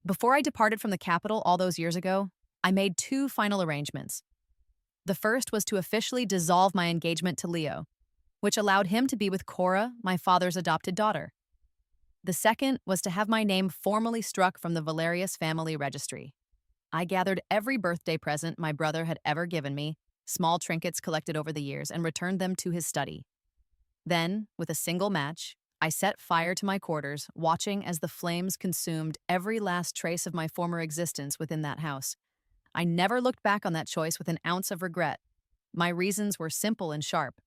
Before I departed from the capital all those years ago, I made two final arrangements. The first was to officially dissolve my engagement to Leo, which allowed him to be with Kora, my father's adopted daughter. The second was to have my name formally struck from the Valerius family registry. I gathered every birthday present my brother had ever given me, small trinkets collected over the years, and returned them to his study. Then, with a single match, I set fire to my quarters, watching as the flames consumed every last trace of my former existence within that house. I never looked back on that choice with an ounce of regret. My reasons were simple and sharp.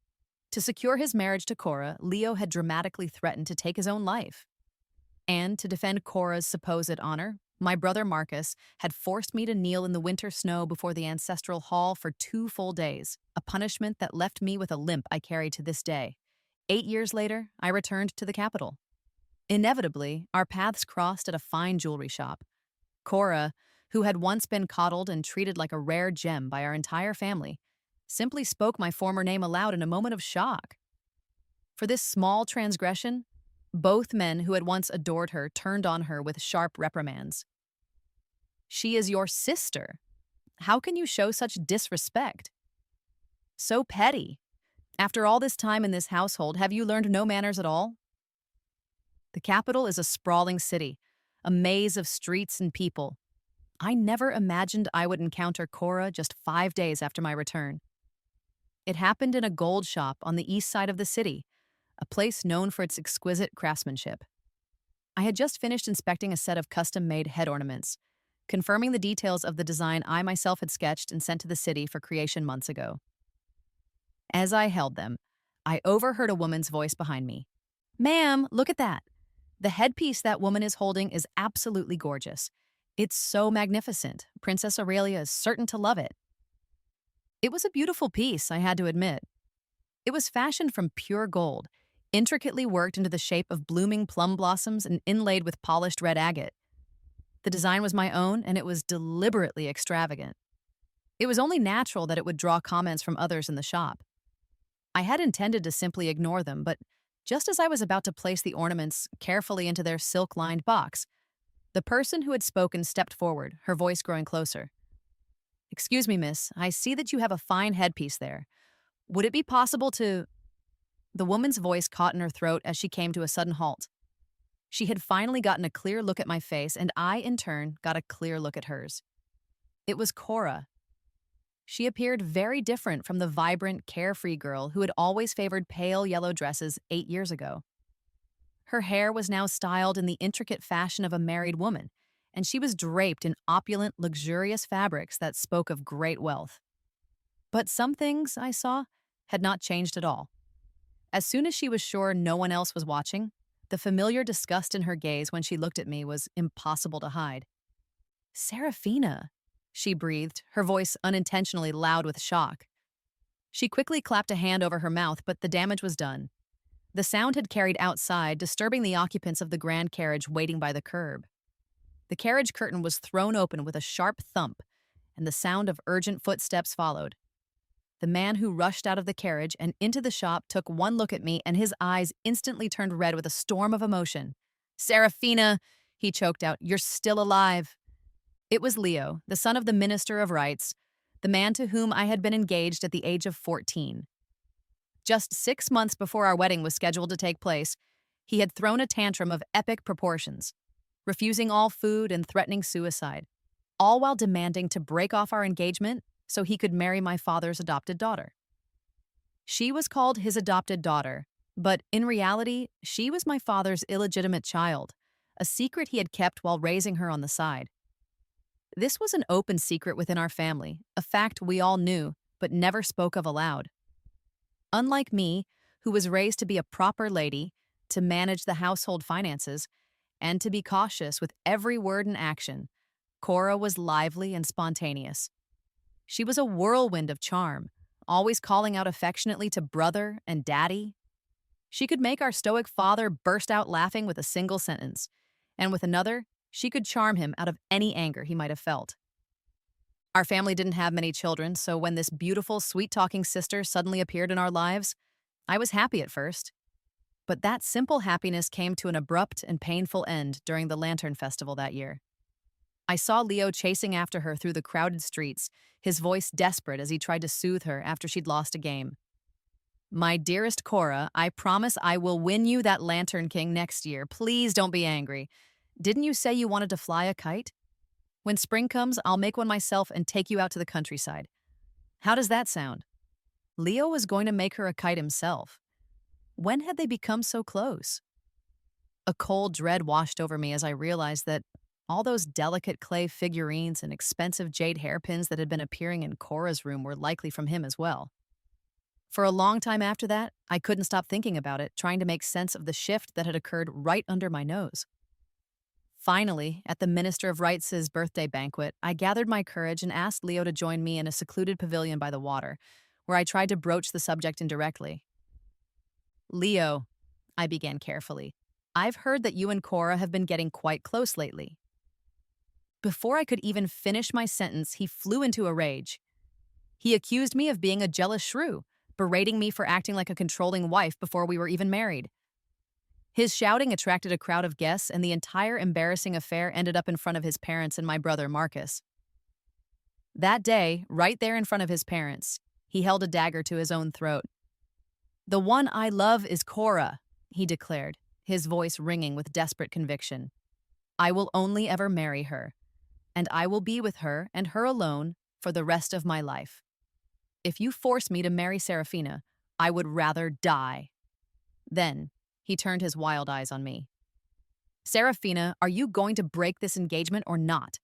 To secure his marriage to Kora, Leo had dramatically threatened to take his own life. And to defend Kora's supposed honor, my brother Marcus had forced me to kneel in the winter snow before the ancestral hall for 2 full days, a punishment that left me with a limp I carry to this day. 8 years later, I returned to the capital. Inevitably, our paths crossed at a fine jewelry shop. Kora, who had once been coddled and treated like a rare gem by our entire family, simply spoke my former name aloud in a moment of shock. For this small transgression, both men who had once adored her turned on her with sharp reprimands. "She is your sister. How can you show such disrespect? So petty. After all this time in this household, have you learned no manners at all?" The capital is a sprawling city, a maze of streets and people. I never imagined I would encounter Kora just 5 days after my return. It happened in a gold shop on the east side of the city, a place known for its exquisite craftsmanship. I had just finished inspecting a set of custom-made head ornaments, confirming the details of the design I myself had sketched and sent to the city for creation months ago. As I held them, I overheard a woman's voice behind me. "Ma'am, look at that. The headpiece that woman is holding is absolutely gorgeous. It's so magnificent. Princess Aurelia is certain to love it." It was a beautiful piece, I had to admit. It was fashioned from pure gold, intricately worked into the shape of blooming plum blossoms and inlaid with polished red agate. The design was my own, and it was deliberately extravagant. It was only natural that it would draw comments from others in the shop. I had intended to simply ignore them, but just as I was about to place the ornaments carefully into their silk-lined box, the person who had spoken stepped forward, her voice growing closer. "Excuse me, miss, I see that you have a fine headpiece there. Would it be possible to—" The woman's voice caught in her throat as she came to a sudden halt. She had finally gotten a clear look at my face, and I, in turn, got a clear look at hers. It was Kora. She appeared very different from the vibrant, carefree girl who had always favored pale yellow dresses 8 years ago. Her hair was now styled in the intricate fashion of a married woman, and she was draped in opulent, luxurious fabrics that spoke of great wealth. But some things, I saw, had not changed at all. As soon as she was sure no one else was watching, the familiar disgust in her gaze when she looked at me was impossible to hide. "Serafina," she breathed, her voice unintentionally loud with shock. She quickly clapped a hand over her mouth, but the damage was done. The sound had carried outside, disturbing the occupants of the grand carriage waiting by the curb. The carriage curtain was thrown open with a sharp thump, and the sound of urgent footsteps followed. The man who rushed out of the carriage and into the shop took one look at me, and his eyes instantly turned red with a storm of emotion. "Serafina," he choked out, "you're still alive." It was Leo, the son of the Minister of Rights, the man to whom I had been engaged at the age of 14. Just 6 months before our wedding was scheduled to take place, he had thrown a tantrum of epic proportions, refusing all food and threatening suicide, all while demanding to break off our engagement so he could marry my father's adopted daughter. She was called his adopted daughter, but in reality, she was my father's illegitimate child, a secret he had kept while raising her on the side. This was an open secret within our family, a fact we all knew, but never spoke of aloud. Unlike me, who was raised to be a proper lady, to manage the household finances, and to be cautious with every word and action, Kora was lively and spontaneous. She was a whirlwind of charm, always calling out affectionately to brother and daddy. She could make our stoic father burst out laughing with a single sentence, and with another, she could charm him out of any anger he might have felt. Our family didn't have many children, so when this beautiful, sweet-talking sister suddenly appeared in our lives, I was happy at first. But that simple happiness came to an abrupt and painful end during the Lantern Festival that year. I saw Leo chasing after her through the crowded streets, his voice desperate as he tried to soothe her after she'd lost a game. My dearest Kora, I promise I will win you that Lantern King next year. Please don't be angry. Didn't you say you wanted to fly a kite? When spring comes, I'll make one myself and take you out to the countryside. How does that sound? Leo was going to make her a kite himself. When had they become so close? A cold dread washed over me as I realized that all those delicate clay figurines and expensive jade hairpins that had been appearing in Cora's room were likely from him as well. For a long time after that, I couldn't stop thinking about it, trying to make sense of the shift that had occurred right under my nose. Finally, at the Minister of Rights' birthday banquet, I gathered my courage and asked Leo to join me in a secluded pavilion by the water, where I tried to broach the subject indirectly. Leo, I began carefully, I've heard that you and Kora have been getting quite close lately. Before I could even finish my sentence, he flew into a rage. He accused me of being a jealous shrew, berating me for acting like a controlling wife before we were even married. His shouting attracted a crowd of guests, and the entire embarrassing affair ended up in front of his parents and my brother Marcus. That day, right there in front of his parents, he held a dagger to his own throat. "The one I love is Kora," he declared, his voice ringing with desperate conviction. "I will only ever marry her, and I will be with her and her alone for the rest of my life. If you force me to marry Serafina, I would rather die." Then, he turned his wild eyes on me. "Serafina, are you going to break this engagement or not?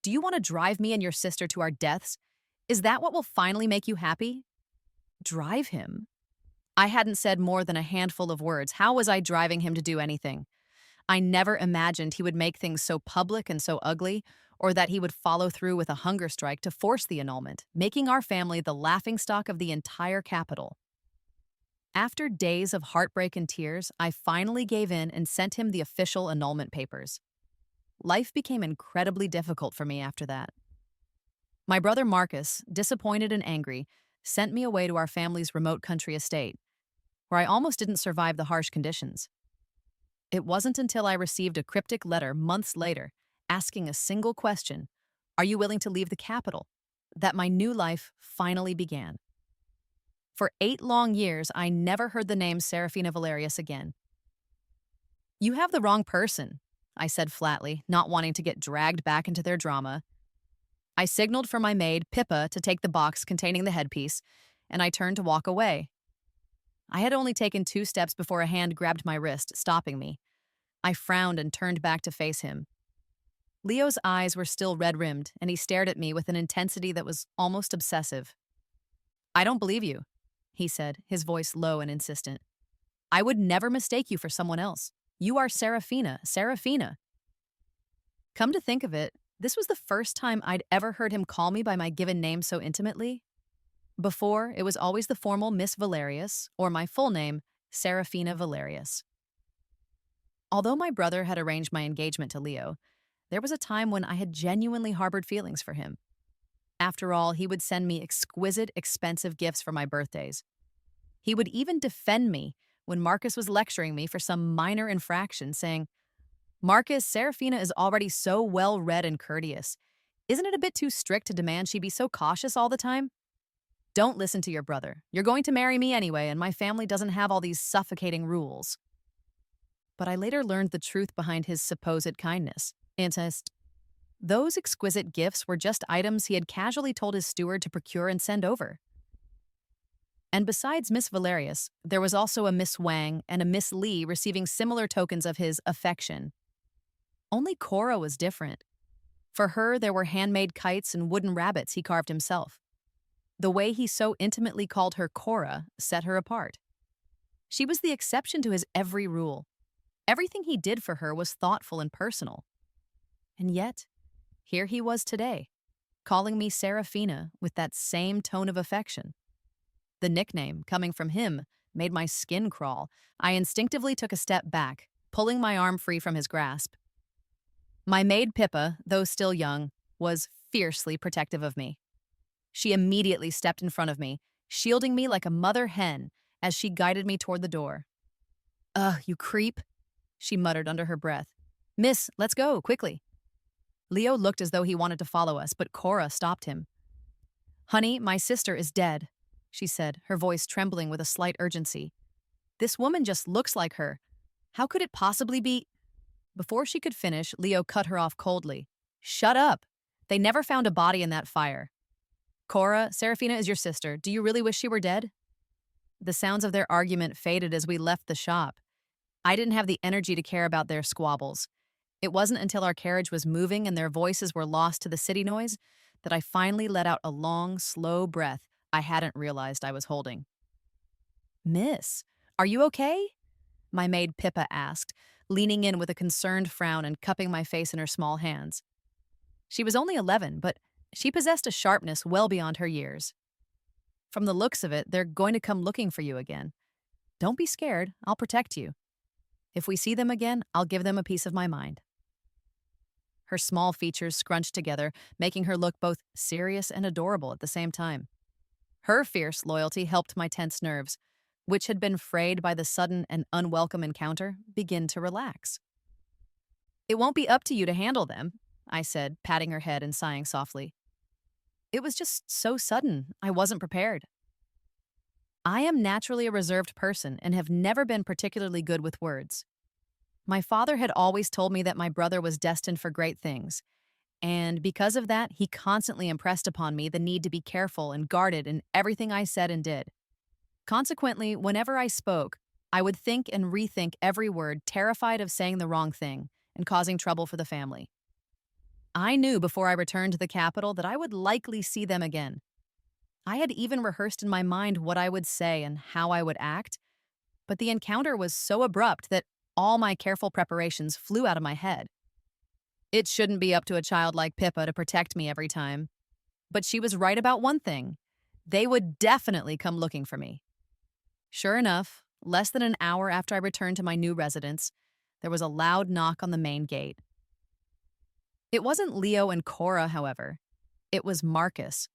Do you want to drive me and your sister to our deaths? Is that what will finally make you happy?" Drive him? I hadn't said more than a handful of words. How was I driving him to do anything? I never imagined he would make things so public and so ugly, or that he would follow through with a hunger strike to force the annulment, making our family the laughingstock of the entire capital. After days of heartbreak and tears, I finally gave in and sent him the official annulment papers. Life became incredibly difficult for me after that. My brother Marcus, disappointed and angry, sent me away to our family's remote country estate, where I almost didn't survive the harsh conditions. It wasn't until I received a cryptic letter months later, asking a single question, "Are you willing to leave the capital?" that my new life finally began. For 8 long years, I never heard the name Serafina Valerius again. "You have the wrong person," I said flatly, not wanting to get dragged back into their drama. I signaled for my maid, Pippa, to take the box containing the headpiece, and I turned to walk away. I had only taken 2 steps before a hand grabbed my wrist, stopping me. I frowned and turned back to face him. Leo's eyes were still red-rimmed, and he stared at me with an intensity that was almost obsessive. "I don't believe you," he said, his voice low and insistent. "I would never mistake you for someone else. You are Serafina, Serafina." Come to think of it, this was the first time I'd ever heard him call me by my given name so intimately. Before, it was always the formal Miss Valerius, or my full name, Serafina Valerius. Although my brother had arranged my engagement to Leo, there was a time when I had genuinely harbored feelings for him. After all, he would send me exquisite, expensive gifts for my birthdays. He would even defend me when Marcus was lecturing me for some minor infraction, saying, "Marcus, Serafina is already so well-read and courteous. Isn't it a bit too strict to demand she be so cautious all the time? Don't listen to your brother. You're going to marry me anyway, and my family doesn't have all these suffocating rules." But I later learned the truth behind his supposed kindness. Those exquisite gifts were just items he had casually told his steward to procure and send over. And besides Miss Valerius, there was also a Miss Wang and a Miss Lee receiving similar tokens of his affection. Only Kora was different. For her, there were handmade kites and wooden rabbits he carved himself. The way he so intimately called her Kora set her apart. She was the exception to his every rule. Everything he did for her was thoughtful and personal. And yet, here he was today, calling me Serafina with that same tone of affection. The nickname, coming from him, made my skin crawl. I instinctively took a step back, pulling my arm free from his grasp. My maid Pippa, though still young, was fiercely protective of me. She immediately stepped in front of me, shielding me like a mother hen as she guided me toward the door. "Ugh, you creep," she muttered under her breath. "Miss, let's go, quickly." Leo looked as though he wanted to follow us, but Kora stopped him. "Honey, my sister is dead," she said, her voice trembling with a slight urgency. "This woman just looks like her. How could it possibly be—" Before she could finish, Leo cut her off coldly. "Shut up! They never found a body in that fire. Kora, Serafina is your sister. Do you really wish she were dead?" The sounds of their argument faded as we left the shop. I didn't have the energy to care about their squabbles. It wasn't until our carriage was moving and their voices were lost to the city noise that I finally let out a long, slow breath I hadn't realized I was holding. "Miss, are you okay?" my maid Pippa asked, leaning in with a concerned frown and cupping my face in her small hands. She was only 11, but she possessed a sharpness well beyond her years. "From the looks of it, they're going to come looking for you again. Don't be scared, I'll protect you. If we see them again, I'll give them a piece of my mind." Her small features scrunched together, making her look both serious and adorable at the same time. Her fierce loyalty helped my tense nerves, which had been frayed by the sudden and unwelcome encounter, begin to relax. "It won't be up to you to handle them," I said, patting her head and sighing softly. "It was just so sudden, I wasn't prepared." I am naturally a reserved person and have never been particularly good with words. My father had always told me that my brother was destined for great things, and because of that, he constantly impressed upon me the need to be careful and guarded in everything I said and did. Consequently, whenever I spoke, I would think and rethink every word, terrified of saying the wrong thing and causing trouble for the family. I knew before I returned to the capital that I would likely see them again. I had even rehearsed in my mind what I would say and how I would act, but the encounter was so abrupt that all my careful preparations flew out of my head. It shouldn't be up to a child like Pippa to protect me every time. But she was right about one thing. They would definitely come looking for me. Sure enough, less than an hour after I returned to my new residence, there was a loud knock on the main gate. It wasn't Leo and Kora, however. It was Marcus.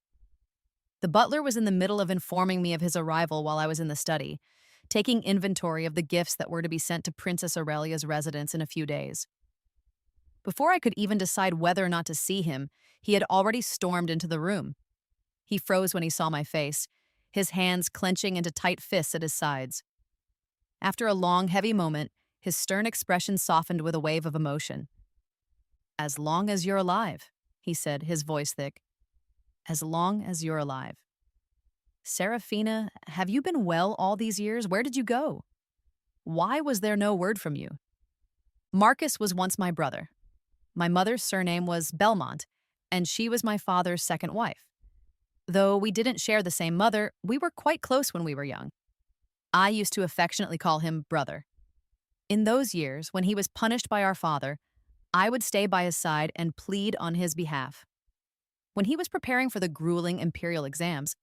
The butler was in the middle of informing me of his arrival while I was in the study, taking inventory of the gifts that were to be sent to Princess Aurelia's residence in a few days. Before I could even decide whether or not to see him, he had already stormed into the room. He froze when he saw my face, his hands clenching into tight fists at his sides. After a long, heavy moment, his stern expression softened with a wave of emotion. "As long as you're alive," he said, his voice thick. "As long as you're alive. Serafina, have you been well all these years? Where did you go? Why was there no word from you?" Marcus was once my brother. My mother's surname was Belmont, and she was my father's second wife. Though we didn't share the same mother, we were quite close when we were young. I used to affectionately call him brother. In those years, when he was punished by our father, I would stay by his side and plead on his behalf. When he was preparing for the grueling imperial exams,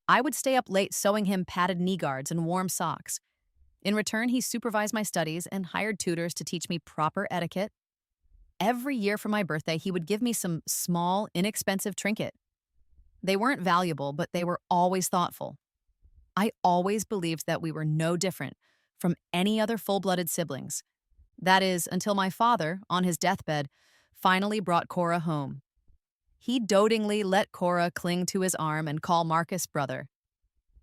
I would stay up late sewing him padded knee guards and warm socks. In return, he supervised my studies and hired tutors to teach me proper etiquette. Every year for my birthday, he would give me some small, inexpensive trinket. They weren't valuable, but they were always thoughtful. I always believed that we were no different from any other full-blooded siblings. That is, until my father, on his deathbed, finally brought Kora home. He dotingly let Kora cling to his arm and call Marcus brother.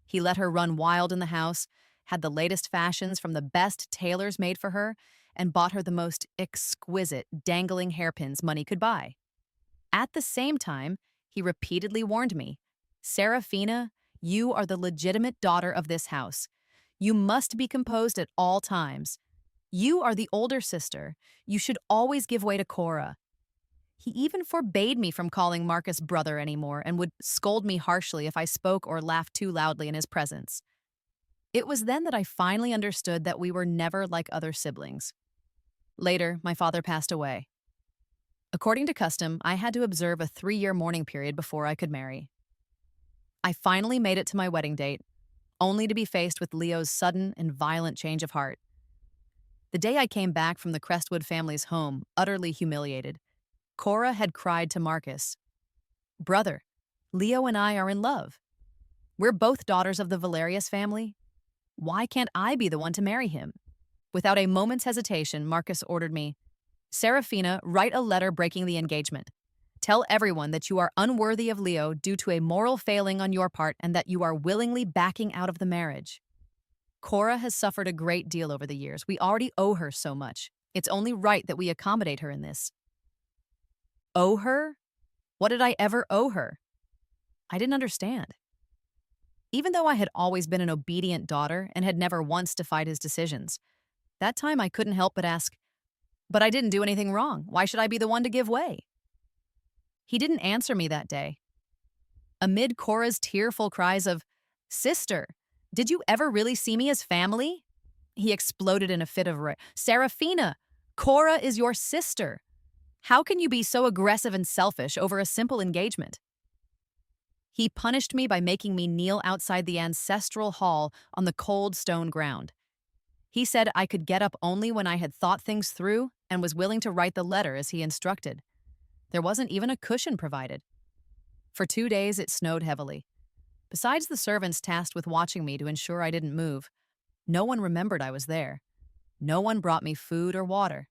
He let her run wild in the house, had the latest fashions from the best tailors made for her, and bought her the most exquisite dangling hairpins money could buy. At the same time, he repeatedly warned me, "Serafina, you are the legitimate daughter of this house. You must be composed at all times. You are the older sister. You should always give way to Kora." He even forbade me from calling Marcus brother anymore and would scold me harshly if I spoke or laughed too loudly in his presence. It was then that I finally understood that we were never like other siblings. Later, my father passed away. According to custom, I had to observe a 3-year mourning period before I could marry. I finally made it to my wedding date, only to be faced with Leo's sudden and violent change of heart. The day I came back from the Crestwood family's home, utterly humiliated, Kora had cried to Marcus, "Brother, Leo and I are in love. We're both daughters of the Valerius family. Why can't I be the one to marry him?" Without a moment's hesitation, Marcus ordered me, "Serafina, write a letter breaking the engagement. Tell everyone that you are unworthy of Leo due to a moral failing on your part and that you are willingly backing out of the marriage. Kora has suffered a great deal over the years. We already owe her so much. It's only right that we accommodate her in this. Owe her? What did I ever owe her? I didn't understand. Even though I had always been an obedient daughter and had never once defied his decisions, that time I couldn't help but ask, but I didn't do anything wrong. Why should I be the one to give way? He didn't answer me that day. Amid Kora's tearful cries of, "Sister, did you ever really see me as family?" He exploded in a fit of rage. "Serafina, Kora is your sister. How can you be so aggressive and selfish over a simple engagement?" He punished me by making me kneel outside the ancestral hall on the cold stone ground. He said I could get up only when I had thought things through and was willing to write the letter as he instructed. There wasn't even a cushion provided. For 2 days, it snowed heavily. Besides the servants tasked with watching me to ensure I didn't move, no one remembered I was there. No one brought me food or water.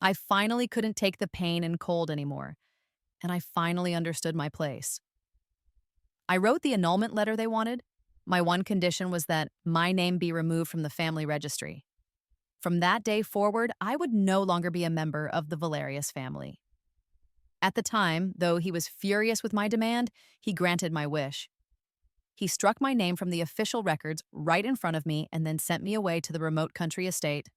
I finally couldn't take the pain and cold anymore, and I finally understood my place. I wrote the annulment letter they wanted. My one condition was that my name be removed from the family registry. From that day forward, I would no longer be a member of the Valerius family. At the time, though he was furious with my demand, he granted my wish. He struck my name from the official records right in front of me and then sent me away to the remote country estate.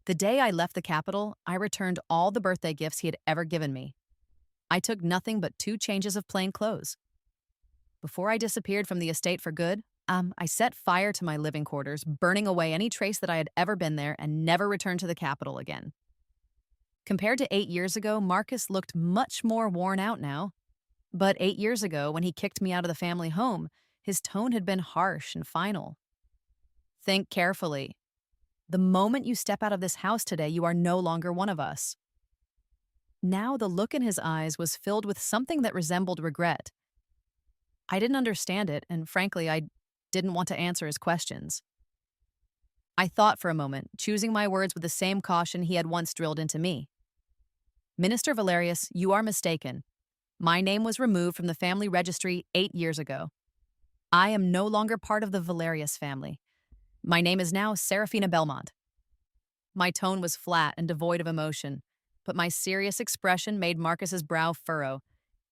The day I left the capital, I returned all the birthday gifts he had ever given me. I took nothing but 2 changes of plain clothes. Before I disappeared from the estate for good, I set fire to my living quarters, burning away any trace that I had ever been there and never returned to the capital again. Compared to 8 years ago, Marcus looked much more worn out now. But 8 years ago, when he kicked me out of the family home, his tone had been harsh and final. Think carefully. The moment you step out of this house today, you are no longer one of us. Now the look in his eyes was filled with something that resembled regret. I didn't understand it, and frankly, I didn't want to answer his questions. I thought for a moment, choosing my words with the same caution he had once drilled into me. "Minister Valerius, you are mistaken. My name was removed from the family registry 8 years ago. I am no longer part of the Valerius family. My name is now Serafina Belmont." My tone was flat and devoid of emotion, but my serious expression made Marcus's brow furrow,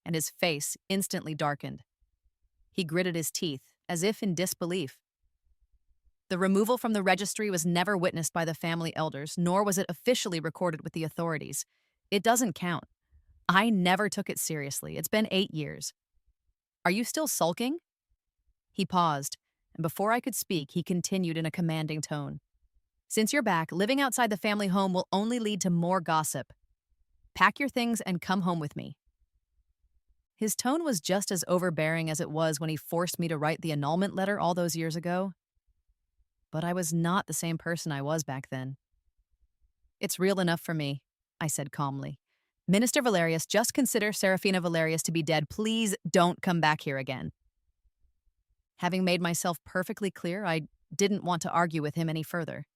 and his face instantly darkened. He gritted his teeth, as if in disbelief. The removal from the registry was never witnessed by the family elders, nor was it officially recorded with the authorities. It doesn't count. I never took it seriously. It's been 8 years. Are you still sulking? He paused, and before I could speak, he continued in a commanding tone. Since you're back, living outside the family home will only lead to more gossip. Pack your things and come home with me. His tone was just as overbearing as it was when he forced me to write the annulment letter all those years ago. But I was not the same person I was back then. It's real enough for me, I said calmly. Minister Valerius, just consider Serafina Valerius to be dead. Please don't come back here again. Having made myself perfectly clear, I didn't want to argue with him any further.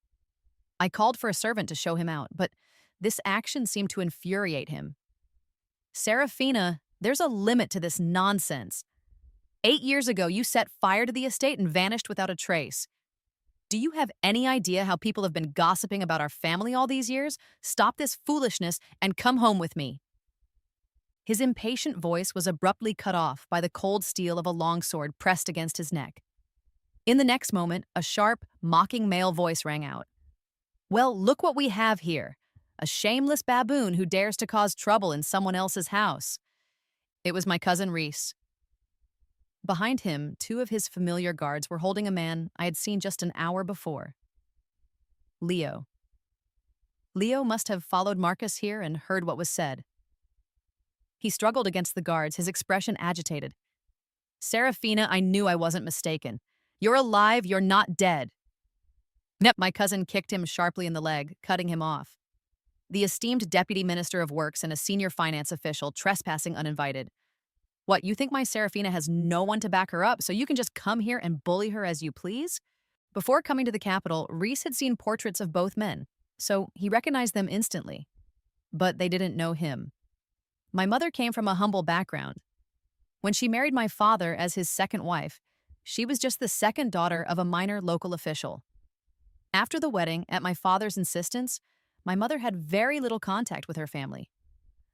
I called for a servant to show him out, but this action seemed to infuriate him. Serafina, there's a limit to this nonsense. 8 years ago, you set fire to the estate and vanished without a trace. Do you have any idea how people have been gossiping about our family all these years? Stop this foolishness and come home with me. His impatient voice was abruptly cut off by the cold steel of a longsword pressed against his neck. In the next moment, a sharp, mocking male voice rang out. Well, look what we have here. A shameless baboon who dares to cause trouble in someone else's house. It was my cousin Reese. Behind him, 2 of his familiar guards were holding a man I had seen just an hour before. Leo. Leo must have followed Marcus here and heard what was said. He struggled against the guards, his expression agitated. Serafina, I knew I wasn't mistaken. You're alive, you're not dead. Nep, my cousin kicked him sharply in the leg, cutting him off. The esteemed deputy minister of works and a senior finance official trespassing uninvited. What, you think my Serafina has no one to back her up, so you can just come here and bully her as you please? Before coming to the capital, Reese had seen portraits of both men, so he recognized them instantly. But they didn't know him. My mother came from a humble background. When she married my father as his second wife, she was just the second daughter of a minor local official. After the wedding, at my father's insistence, my mother had very little contact with her family.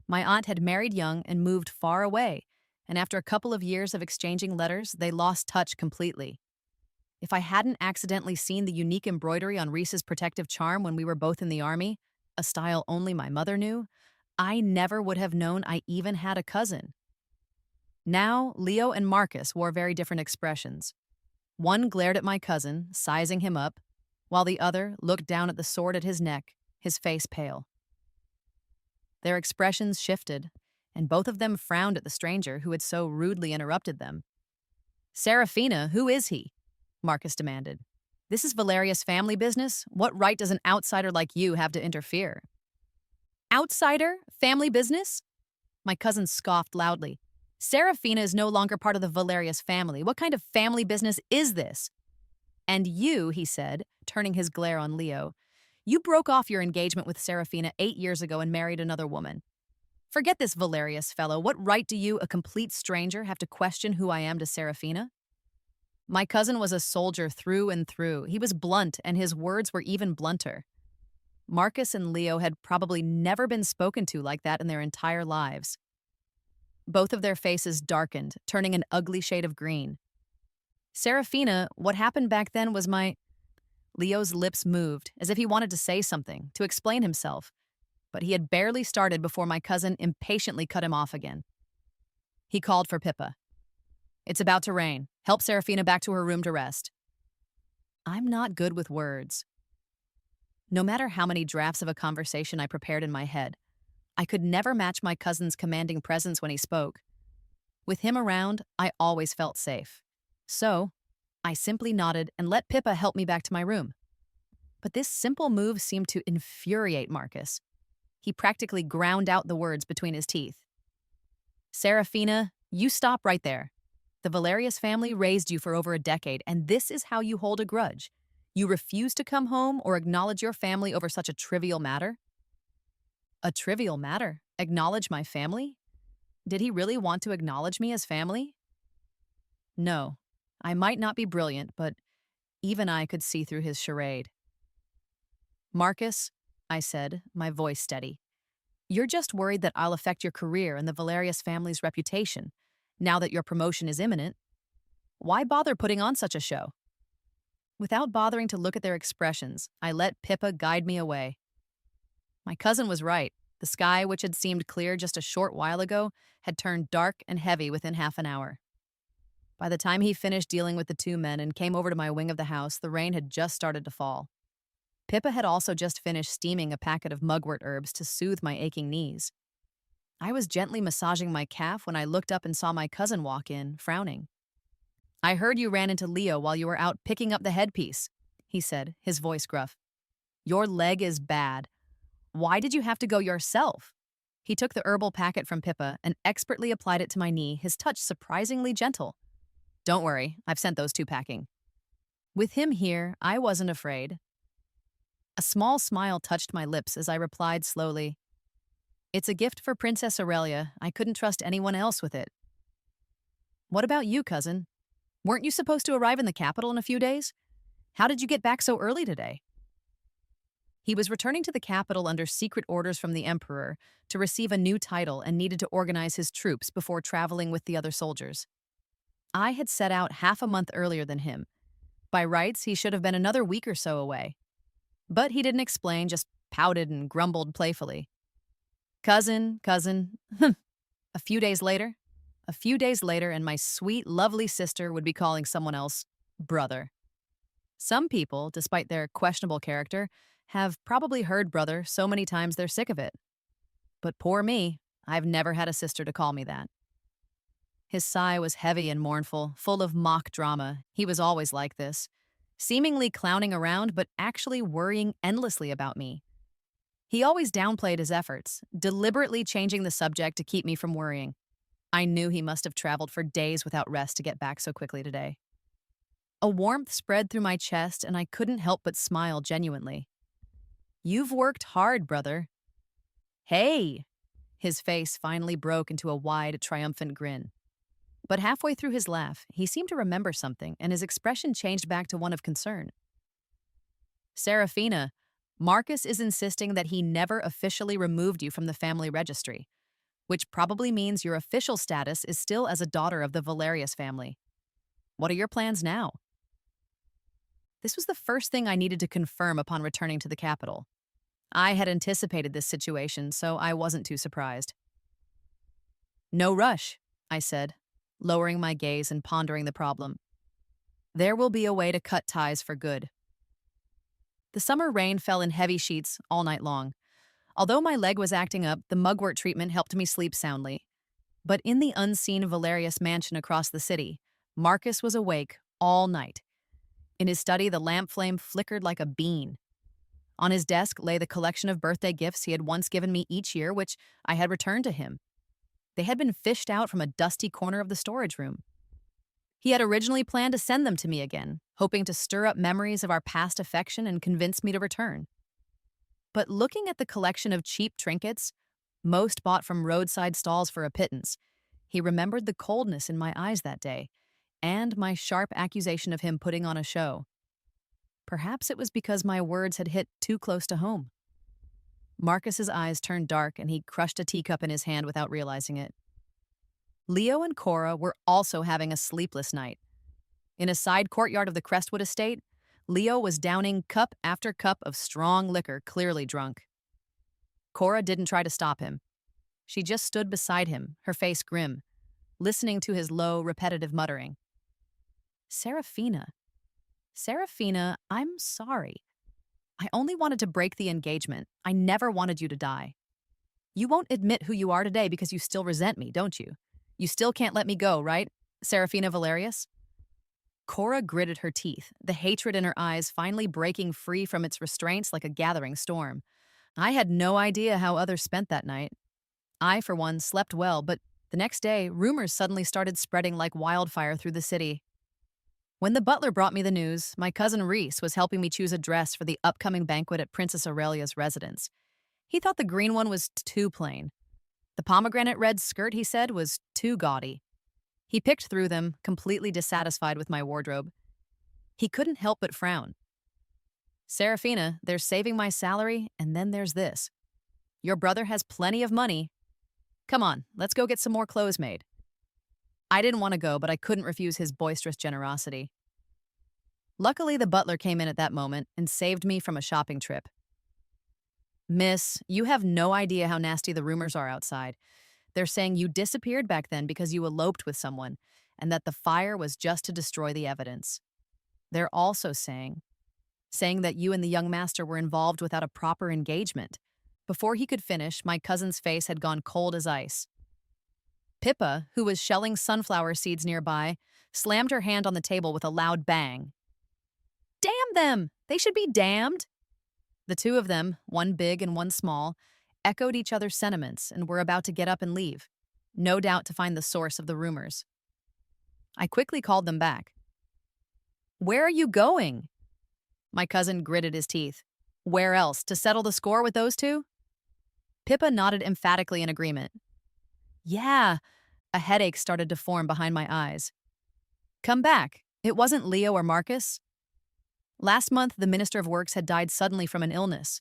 My aunt had married young and moved far away, and after a couple of years of exchanging letters, they lost touch completely. If I hadn't accidentally seen the unique embroidery on Reese's protective charm when we were both in the army, a style only my mother knew, I never would have known I even had a cousin. Now, Leo and Marcus wore very different expressions. One glared at my cousin, sizing him up, while the other looked down at the sword at his neck, his face pale. Their expressions shifted, and both of them frowned at the stranger who had so rudely interrupted them. "Serafina, who is he?" Marcus demanded. "This is Valeria's family business. What right does an outsider like you have to interfere?" "Outsider? Family business?" My cousin scoffed loudly. "Serafina is no longer part of the Valerius family. What kind of family business is this?" "And you," he said, turning his glare on Leo, "you broke off your engagement with Serafina 8 years ago and married another woman. Forget this Valerius fellow. What right do you, a complete stranger, have to question who I am to Serafina?" My cousin was a soldier through and through. He was blunt, and his words were even blunter. Marcus and Leo had probably never been spoken to like that in their entire lives. Both of their faces darkened, turning an ugly shade of green. "Serafina, what happened back then was my—" Leo's lips moved, as if he wanted to say something, to explain himself, but he had barely started before my cousin impatiently cut him off again. He called for Pippa. "It's about to rain. Help Serafina back to her room to rest." I'm not good with words. No matter how many drafts of a conversation I prepared in my head, I could never match my cousin's commanding presence when he spoke. With him around, I always felt safe. So, I simply nodded and let Pippa help me back to my room. But this simple move seemed to infuriate Marcus. He practically ground out the words between his teeth. "Serafina, you stop right there. The Valerius family raised you for over a decade, and this is how you hold a grudge. You refuse to come home or acknowledge your family over such a trivial matter?" A trivial matter? Acknowledge my family? Did he really want to acknowledge me as family? No. I might not be brilliant, but even I could see through his charade. "Marcus," I said, my voice steady, "you're just worried that I'll affect your career and the Valerius family's reputation, now that your promotion is imminent. Why bother putting on such a show?" Without bothering to look at their expressions, I let Pippa guide me away. My cousin was right. The sky, which had seemed clear just a short while ago, had turned dark and heavy within half an hour. By the time he finished dealing with the two men and came over to my wing of the house, the rain had just started to fall. Pippa had also just finished steaming a packet of mugwort herbs to soothe my aching knees. I was gently massaging my calf when I looked up and saw my cousin walk in, frowning. "I heard you ran into Leo while you were out picking up the headpiece," he said, his voice gruff. "Your leg is bad. Why did you have to go yourself?" He took the herbal packet from Pippa and expertly applied it to my knee, his touch surprisingly gentle. "Don't worry, I've sent those two packing." With him here, I wasn't afraid. A small smile touched my lips as I replied slowly, "It's a gift for Princess Aurelia. I couldn't trust anyone else with it." "What about you, cousin? Weren't you supposed to arrive in the capital in a few days? How did you get back so early today?" He was returning to the capital under secret orders from the emperor to receive a new title and needed to organize his troops before traveling with the other soldiers. I had set out half a month earlier than him. By rights, he should have been another week or so away. But he didn't explain, just pouted and grumbled playfully. Cousin, A few days later, and my sweet, lovely sister would be calling someone else brother. Some people, despite their questionable character, have probably heard brother so many times they're sick of it. But poor me, I've never had a sister to call me that. His sigh was heavy and mournful, full of mock drama. He was always like this, seemingly clowning around, but actually worrying endlessly about me. He always downplayed his efforts, deliberately changing the subject to keep me from worrying. I knew he must have traveled for days without rest to get back so quickly today. A warmth spread through my chest, and I couldn't help but smile genuinely. "You've worked hard, brother." "Hey!" His face finally broke into a wide, triumphant grin. But halfway through his laugh, he seemed to remember something, and his expression changed back to one of concern. Serafina, Marcus is insisting that he never officially removed you from the family registry, which probably means your official status is still as a daughter of the Valerius family. What are your plans now? This was the first thing I needed to confirm upon returning to the capital. I had anticipated this situation, so I wasn't too surprised. No rush, I said, lowering my gaze and pondering the problem. There will be a way to cut ties for good. The summer rain fell in heavy sheets all night long. Although my leg was acting up, the mugwort treatment helped me sleep soundly. But in the unseen Valerius mansion across the city, Marcus was awake all night. In his study, the lamp flame flickered like a bean. On his desk lay the collection of birthday gifts he had once given me each year, which I had returned to him. They had been fished out from a dusty corner of the storage room. He had originally planned to send them to me again, hoping to stir up memories of our past affection and convince me to return. But looking at the collection of cheap trinkets, most bought from roadside stalls for a pittance, he remembered the coldness in my eyes that day, and my sharp accusation of him putting on a show. Perhaps it was because my words had hit too close to home. Marcus's eyes turned dark and he crushed a teacup in his hand without realizing it. Leo and Kora were also having a sleepless night. In a side courtyard of the Crestwood estate, Leo was downing cup after cup of strong liquor, clearly drunk. Kora didn't try to stop him. She just stood beside him, her face grim, listening to his low, repetitive muttering. Serafina, I'm sorry. I only wanted to break the engagement. I never wanted you to die. You won't admit who you are today because you still resent me, don't you? You still can't let me go, right, Serafina Valerius? Kora gritted her teeth, the hatred in her eyes finally breaking free from its restraints like a gathering storm. I had no idea how others spent that night. I, for one, slept well, but the next day, rumors suddenly started spreading like wildfire through the city. When the butler brought me the news, my cousin Reese was helping me choose a dress for the upcoming banquet at Princess Aurelia's residence. He thought the green one was too plain. The pomegranate red skirt, he said, was too gaudy. He picked through them, completely dissatisfied with my wardrobe. He couldn't help but frown. Serafina, there's saving my salary, and then there's this. Your brother has plenty of money. Come on, let's go get some more clothes made. I didn't want to go, but I couldn't refuse his boisterous generosity. Luckily, the butler came in at that moment and saved me from a shopping trip. Miss, you have no idea how nasty the rumors are outside. They're saying you disappeared back then because you eloped with someone, and that the fire was just to destroy the evidence. They're also saying that you and the young master were involved without a proper engagement. Before he could finish, my cousin's face had gone cold as ice. Pippa, who was shelling sunflower seeds nearby, slammed her hand on the table with a loud bang. Damn them! They should be damned! The two of them, one big and one small, echoed each other's sentiments and were about to get up and leave, no doubt to find the source of the rumors. I quickly called them back. Where are you going? My cousin gritted his teeth. Where else? To settle the score with those two? Pippa nodded emphatically in agreement. Yeah, a headache started to form behind my eyes. Come back. It wasn't Leo or Marcus. Last month, the Minister of Works had died suddenly from an illness.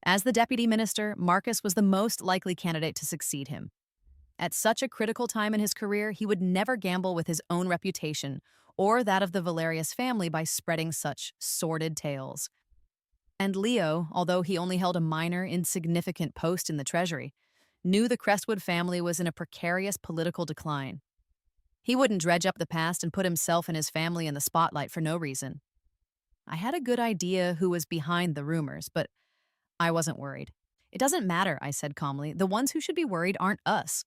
As the deputy minister, Marcus was the most likely candidate to succeed him. At such a critical time in his career, he would never gamble with his own reputation or that of the Valerius family by spreading such sordid tales. And Leo, although he only held a minor, insignificant post in the treasury, knew the Crestwood family was in a precarious political decline. He wouldn't dredge up the past and put himself and his family in the spotlight for no reason. I had a good idea who was behind the rumors, but I wasn't worried. It doesn't matter, I said calmly. The ones who should be worried aren't us.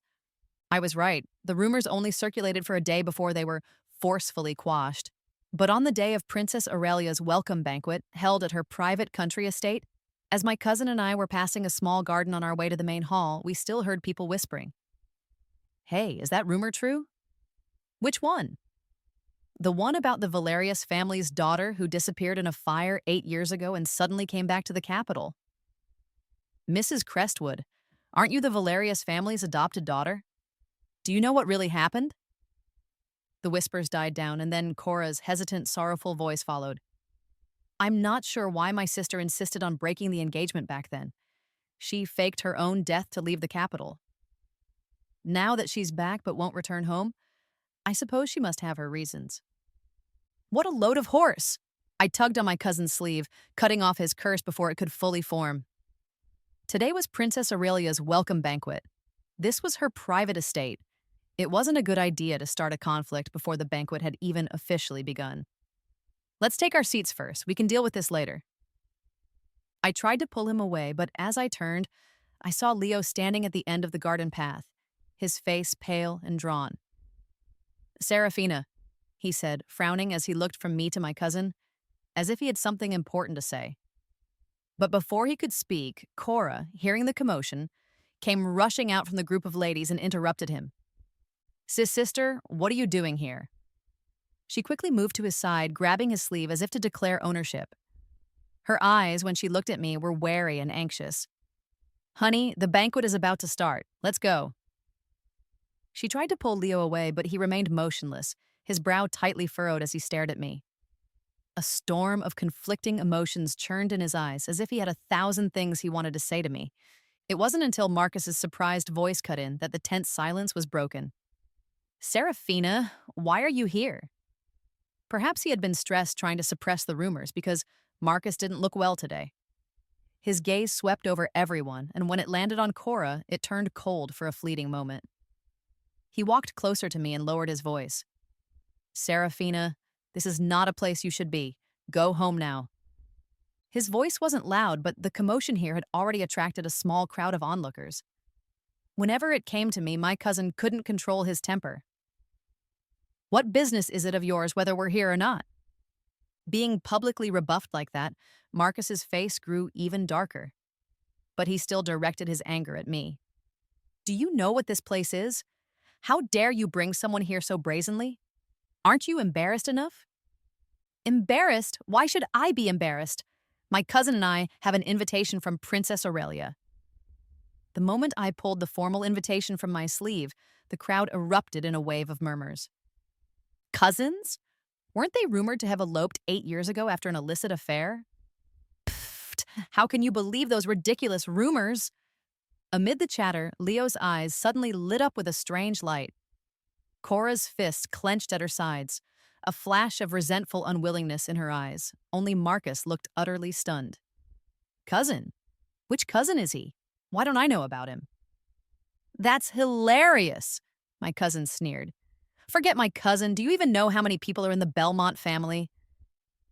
I was right. The rumors only circulated for a day before they were forcefully quashed. But on the day of Princess Aurelia's welcome banquet, held at her private country estate, as my cousin and I were passing a small garden on our way to the main hall, we still heard people whispering. Hey, is that rumor true? Which one? The one about the Valerius family's daughter who disappeared in a fire 8 years ago and suddenly came back to the capital. Mrs. Crestwood, Aren't you the Valerius family's adopted daughter? Do you know what really happened? The whispers died down, and then Kora's hesitant, sorrowful voice followed. I'm not sure why my sister insisted on breaking the engagement back then. She faked her own death to leave the capital. Now that she's back but won't return home, I suppose she must have her reasons. What a load of horse! I tugged on my cousin's sleeve, cutting off his curse before it could fully form. Today was Princess Aurelia's welcome banquet. This was her private estate. It wasn't a good idea to start a conflict before the banquet had even officially begun. Let's take our seats first. We can deal with this later. I tried to pull him away, but as I turned, I saw Leo standing at the end of the garden path, his face pale and drawn. Serafina, he said, frowning as he looked from me to my cousin, as if he had something important to say. But before he could speak, Kora, hearing the commotion, came rushing out from the group of ladies and interrupted him. Sister, what are you doing here? She quickly moved to his side, grabbing his sleeve as if to declare ownership. Her eyes, when she looked at me, were wary and anxious. Honey, the banquet is about to start. Let's go. She tried to pull Leo away, but he remained motionless, his brow tightly furrowed as he stared at me. A storm of conflicting emotions churned in his eyes, as if he had 1,000 things he wanted to say to me. It wasn't until Marcus's surprised voice cut in that the tense silence was broken. Serafina, why are you here? Perhaps he had been stressed trying to suppress the rumors because Marcus didn't look well today. His gaze swept over everyone, and when it landed on Kora, it turned cold for a fleeting moment. He walked closer to me and lowered his voice. Serafina, this is not a place you should be. Go home now. His voice wasn't loud, but the commotion here had already attracted a small crowd of onlookers. Whenever it came to me, my cousin couldn't control his temper. What business is it of yours whether we're here or not? Being publicly rebuffed like that, Marcus's face grew even darker. But he still directed his anger at me. Do you know what this place is? How dare you bring someone here so brazenly? Aren't you embarrassed enough? Embarrassed? Why should I be embarrassed? My cousin and I have an invitation from Princess Aurelia. The moment I pulled the formal invitation from my sleeve, the crowd erupted in a wave of murmurs. Cousins? Weren't they rumored to have eloped 8 years ago after an illicit affair? Pfft, how can you believe those ridiculous rumors? Amid the chatter, Leo's eyes suddenly lit up with a strange light. Kora's fists clenched at her sides, a flash of resentful unwillingness in her eyes. Only Marcus looked utterly stunned. Cousin? Which cousin is he? Why don't I know about him? That's hilarious, my cousin sneered. Forget my cousin. Do you even know how many people are in the Belmont family?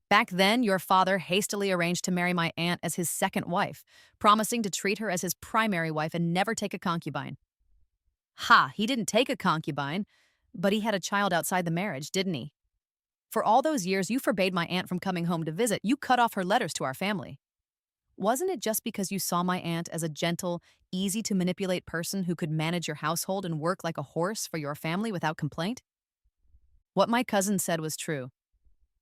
Back then, your father hastily arranged to marry my aunt as his second wife, promising to treat her as his primary wife and never take a concubine. Ha, he didn't take a concubine, but he had a child outside the marriage, didn't he? For all those years, you forbade my aunt from coming home to visit. You cut off her letters to our family. Wasn't it just because you saw my aunt as a gentle, easy-to-manipulate person who could manage your household and work like a horse for your family without complaint? What my cousin said was true.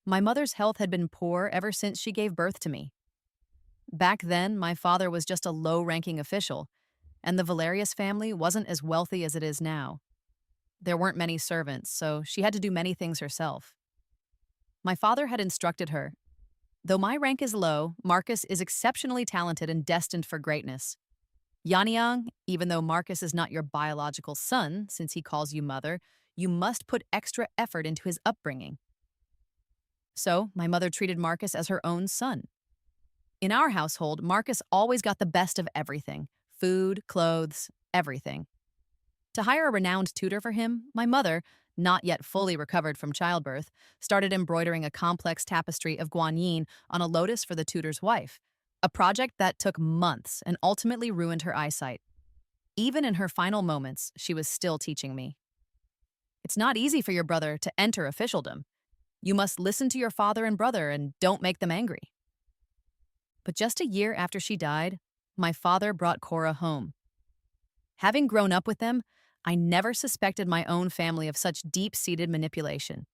My mother's health had been poor ever since she gave birth to me. Back then, my father was just a low-ranking official, and the Valerius family wasn't as wealthy as it is now. There weren't many servants, so she had to do many things herself. My father had instructed her, though my rank is low, Marcus is exceptionally talented and destined for greatness. Yanyang, even though Marcus is not your biological son, since he calls you mother, you must put extra effort into his upbringing. So, my mother treated Marcus as her own son. In our household, Marcus always got the best of everything: food, clothes, everything. To hire a renowned tutor for him, my mother, not yet fully recovered from childbirth, started embroidering a complex tapestry of guanyin on a lotus for the tutor's wife, a project that took months and ultimately ruined her eyesight. Even in her final moments, she was still teaching me. It's not easy for your brother to enter officialdom. You must listen to your father and brother and don't make them angry. But just a year after she died, my father brought Kora home. Having grown up with them, I never suspected my own family of such deep-seated manipulation.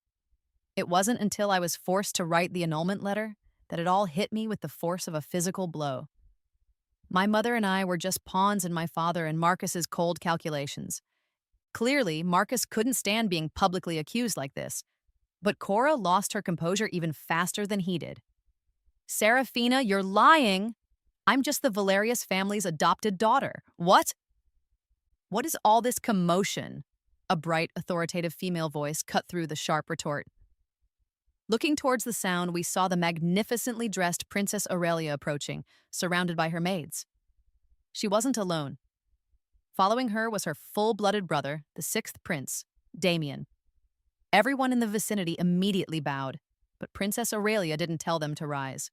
It wasn't until I was forced to write the annulment letter that it all hit me with the force of a physical blow. My mother and I were just pawns in my father and Marcus's cold calculations. Clearly, Marcus couldn't stand being publicly accused like this, but Kora lost her composure even faster than he did. Serafina, you're lying! I'm just the Valerius family's adopted daughter. What? What is all this commotion? A bright, authoritative female voice cut through the sharp retort. Looking towards the sound, we saw the magnificently dressed Princess Aurelia approaching, surrounded by her maids. She wasn't alone. Following her was her full-blooded brother, the sixth prince, Damien. Everyone in the vicinity immediately bowed, but Princess Aurelia didn't tell them to rise.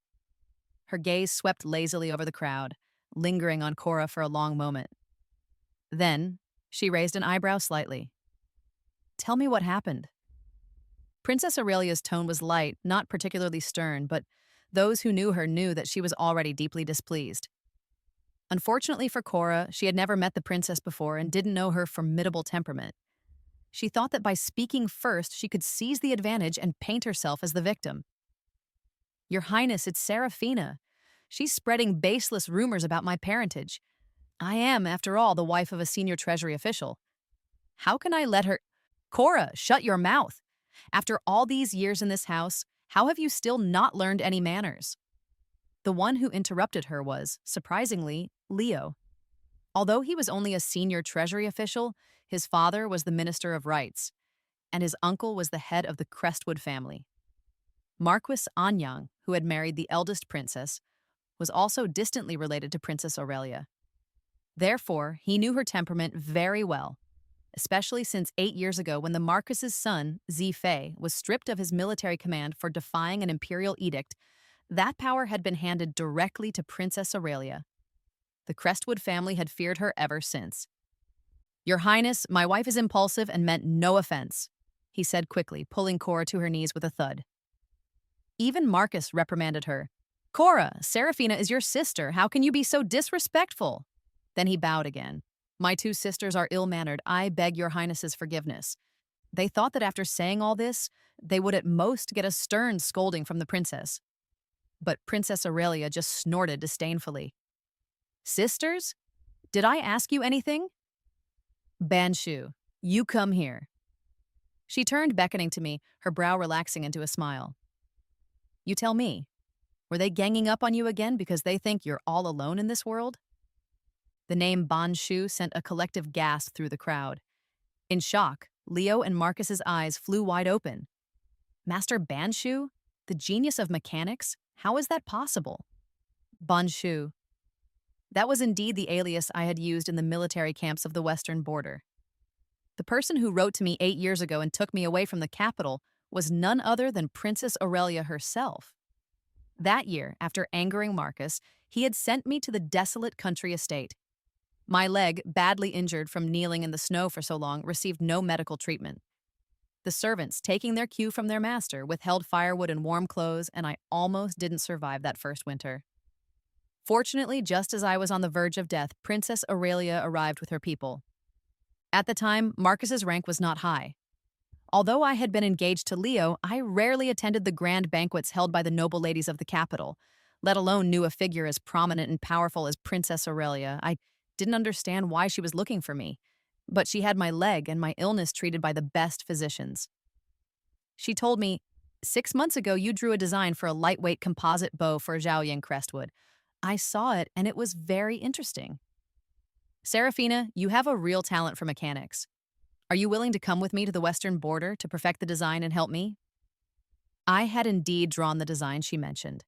Her gaze swept lazily over the crowd, lingering on Kora for a long moment. Then, she raised an eyebrow slightly. Tell me what happened. Princess Aurelia's tone was light, not particularly stern, but those who knew her knew that she was already deeply displeased. Unfortunately for Kora, she had never met the princess before and didn't know her formidable temperament. She thought that by speaking first, she could seize the advantage and paint herself as the victim. Your Highness, it's Serafina. She's spreading baseless rumors about my parentage. I am, after all, the wife of a senior treasury official. How can I let her— Kora, shut your mouth. After all these years in this house, how have you still not learned any manners? The one who interrupted her was, surprisingly, Leo. Although he was only a senior treasury official, his father was the Minister of Rights, and his uncle was the head of the Crestwood family. Marquis Anyang, who had married the eldest princess, was also distantly related to Princess Aurelia. Therefore, he knew her temperament very well, especially since 8 years ago when the Marquis's son, Zifei, was stripped of his military command for defying an imperial edict. That power had been handed directly to Princess Aurelia. The Crestwood family had feared her ever since. Your Highness, my wife is impulsive and meant no offense, he said quickly, pulling Kora to her knees with a thud. Even Marcus reprimanded her. Kora, Serafina is your sister. How can you be so disrespectful? Then he bowed again. My two sisters are ill-mannered. I beg your Highness's forgiveness. They thought that after saying all this, they would at most get a stern scolding from the princess. But Princess Aurelia just snorted disdainfully. Sisters? Did I ask you anything? Banshu, you come here. She turned, beckoning to me, her brow relaxing into a smile. You tell me, were they ganging up on you again because they think you're all alone in this world? The name Banshu sent a collective gasp through the crowd. In shock, Leo and Marcus's eyes flew wide open. Master Banshu? The genius of mechanics? How is that possible? Banshu. That was indeed the alias I had used in the military camps of the western border. The person who wrote to me 8 years ago and took me away from the capital was none other than Princess Aurelia herself. That year, after angering Marcus, he had sent me to the desolate country estate. My leg, badly injured from kneeling in the snow for so long, received no medical treatment. The servants, taking their cue from their master, withheld firewood and warm clothes, and I almost didn't survive that first winter. Fortunately, just as I was on the verge of death, Princess Aurelia arrived with her people. At the time, Marcus's rank was not high. Although I had been engaged to Leo, I rarely attended the grand banquets held by the noble ladies of the capital, let alone knew a figure as prominent and powerful as Princess Aurelia. I didn't understand why she was looking for me, but she had my leg and my illness treated by the best physicians. She told me, 6 months ago you drew a design for a lightweight composite bow for Zhaoying Crestwood. I saw it and it was very interesting. Serafina, you have a real talent for mechanics. Are you willing to come with me to the western border to perfect the design and help me? I had indeed drawn the design she mentioned.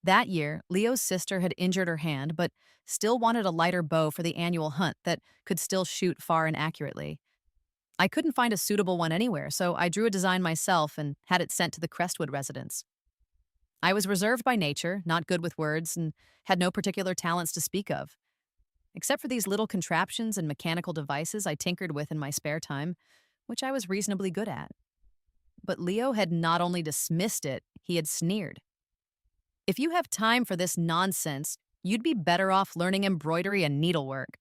That year, Leo's sister had injured her hand, but still wanted a lighter bow for the annual hunt that could still shoot far and accurately. I couldn't find a suitable one anywhere, so I drew a design myself and had it sent to the Crestwood residence. I was reserved by nature, not good with words, and had no particular talents to speak of. Except for these little contraptions and mechanical devices I tinkered with in my spare time, which I was reasonably good at. But Leo had not only dismissed it, he had sneered. If you have time for this nonsense, you'd be better off learning embroidery and needlework.